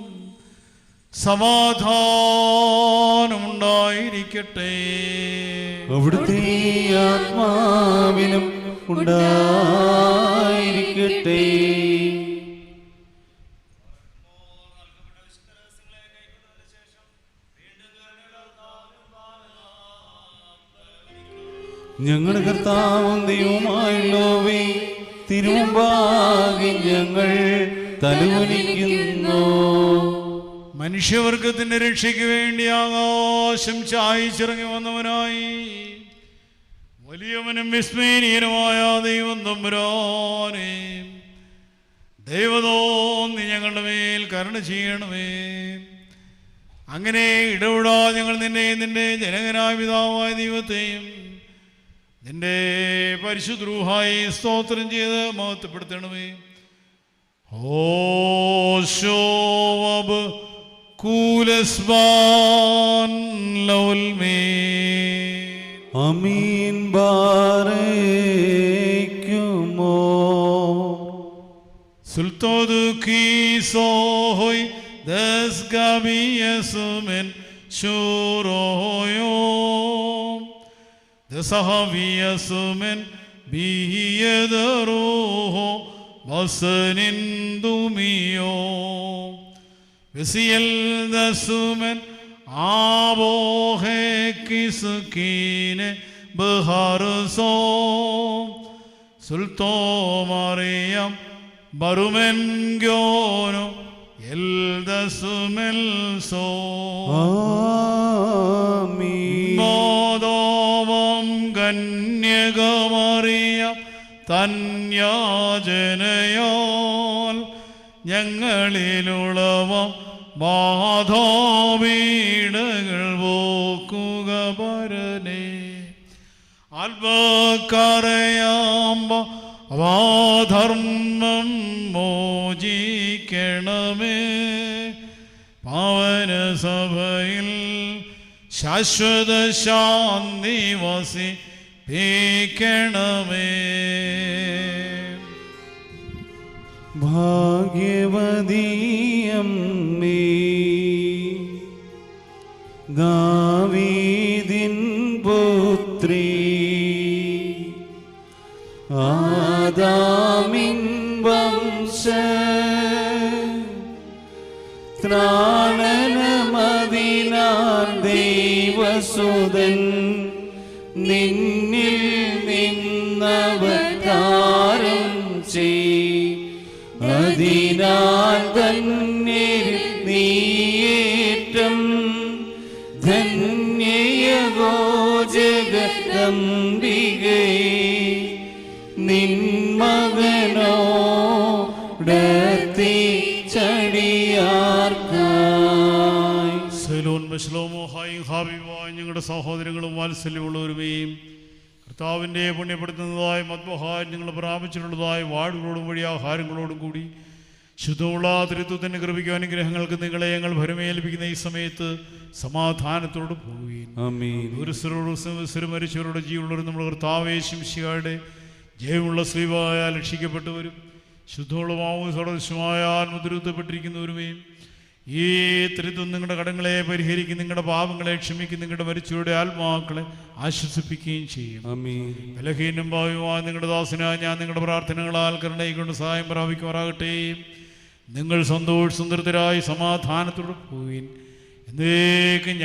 [SPEAKER 1] സമാധാനമുണ്ടായിരിക്കട്ടെ.
[SPEAKER 2] അവിടുത്തെ ആത്മാവിനും ഉണ്ടായിരിക്കട്ടെ. ഞങ്ങളുടെ കർത്താവും ദൈവമായുള്ളവേ, തിരുമുമ്പാകെ ഞങ്ങൾ തലകുനിക്കുന്നു.
[SPEAKER 1] മനുഷ്യവർഗത്തിന്റെ രക്ഷയ്ക്ക് വേണ്ടി ആകാശം ചായിച്ചിറങ്ങി വന്നവനായി വലിയവനും വിസ്മയനീയനുമായ ദൈവം തമ്പുരാനേ, ദൈവതോന്നി ഞങ്ങളുടെ മേൽ കരുണ ചെയ്യണമേ. അങ്ങനെ ഇടപെടാ ഞങ്ങൾ നിന്റെ ജനകനായ പിതാവായ ദൈവത്തെയും നിന്റെ പരിശുദ്ധ റൂഹായി സ്തോത്രം ചെയ്ത് മഹത്വപ്പെടുത്തണമേ. ഓശോവബ് കൂലസ്ബാൻ ലൗൽമേ
[SPEAKER 2] അമീൻ ബാരേക്കുമോ
[SPEAKER 1] സുൽത്തോദു കീസോഹോയ് ദസ് ഗബിയസുമെൻ ശൂറോയോ ദസഹവിയസുമെൻ ബിയദറോഹോ ബസനിൻ ദുമിയോ വെസിയൽ ദസുമെൻ ആബോഹെ കിസ്കീനെ ബഹാർസോ സുൽത്തോ മറിയം ബറുമെൻ ഗ്യോനോ എൽ ദസുമെൽസോ മോദോവം കന്യകമറിയം തന്യാജനയാൽ ഞങ്ങളിലുളവം ബാധാപീഡകൾ പോക്കുക പരനേ. അൽബക്കരയാമ്പ അവാധർമ്മം മോചിക്കണമേ. പാവനസഭയിൽ ശാശ്വത ശാന്തി വസിപ്പിക്കണമേ.
[SPEAKER 2] ഭാഗ്യവതിയമ്മേ ദാവീദിൻ പുത്രീ, ആദാമിൻ വംശ ത്രാണനമതിനാൻ ദൈവസുതൻ നിന്നിൽ നിന്നവതാരം ചെയ്. അതിനാൽ തന്നെ നീയേറ്റം ധന്യയഗോ ജഗദംബികേ. നിൻ മകനോടത്തി ചടിയാർക്കായി
[SPEAKER 1] സെലോൻ ബശ്ലോമോ ഹായ് ഹാബിബായ് ഞങ്ങളുടെ സഹോദരങ്ങളും വാത്സല്യമുള്ളവരുമേയും കർത്താവിൻ്റെ പുണ്യപ്പെടുത്തുന്നതായ മദ്ബഹായ് നിങ്ങൾ പ്രാപിച്ചിട്ടുള്ളതായ വാടുകളോടും വഴി ആഹാരങ്ങളോടും കൂടി ശുദ്ധമുള്ള ത്രിത്വത്തിൻ്റെ കൃപയ്ക്കും അനുഗ്രഹങ്ങൾക്ക് നിങ്ങളെ ഞങ്ങൾ ഭരമേൽപ്പിക്കുന്ന ഈ സമയത്ത് സമാധാനത്തോട് പോവുകയും മരിച്ചവരുടെ ജീവനുള്ളവരും നമ്മുടെ കർത്താവേ ശിംശിയുടെ ജയമുള്ള ശ്രീവായ രക്ഷിക്കപ്പെട്ടവരും ശുദ്ധമുള്ളമാവും സദൃശമായാൽ മുദ്രൂത്തപ്പെട്ടിരിക്കുന്നവരുമേയും ഈ ത്രിത്വം നിങ്ങളുടെ കടങ്ങളെ പരിഹരിക്കും, നിങ്ങളുടെ പാപങ്ങളെ ക്ഷമിക്കും, നിങ്ങളുടെ മരിച്ചവരുടെ ആത്മാക്കളെ ആശ്വസിപ്പിക്കുകയും ചെയ്യും. ബലഹീനം ഭാവ്യമായ നിങ്ങളുടെ ദാസനായ ഞാൻ നിങ്ങളുടെ പ്രാർത്ഥനകളാൽ കരുണയെക്കൊണ്ട് സഹായം പ്രാപിക്കുമാറാകട്ടെ. നിങ്ങൾ സന്തോഷ സുന്ദരരായി സമാധാനത്തോടെ പോവുകയും എന്നേക്കും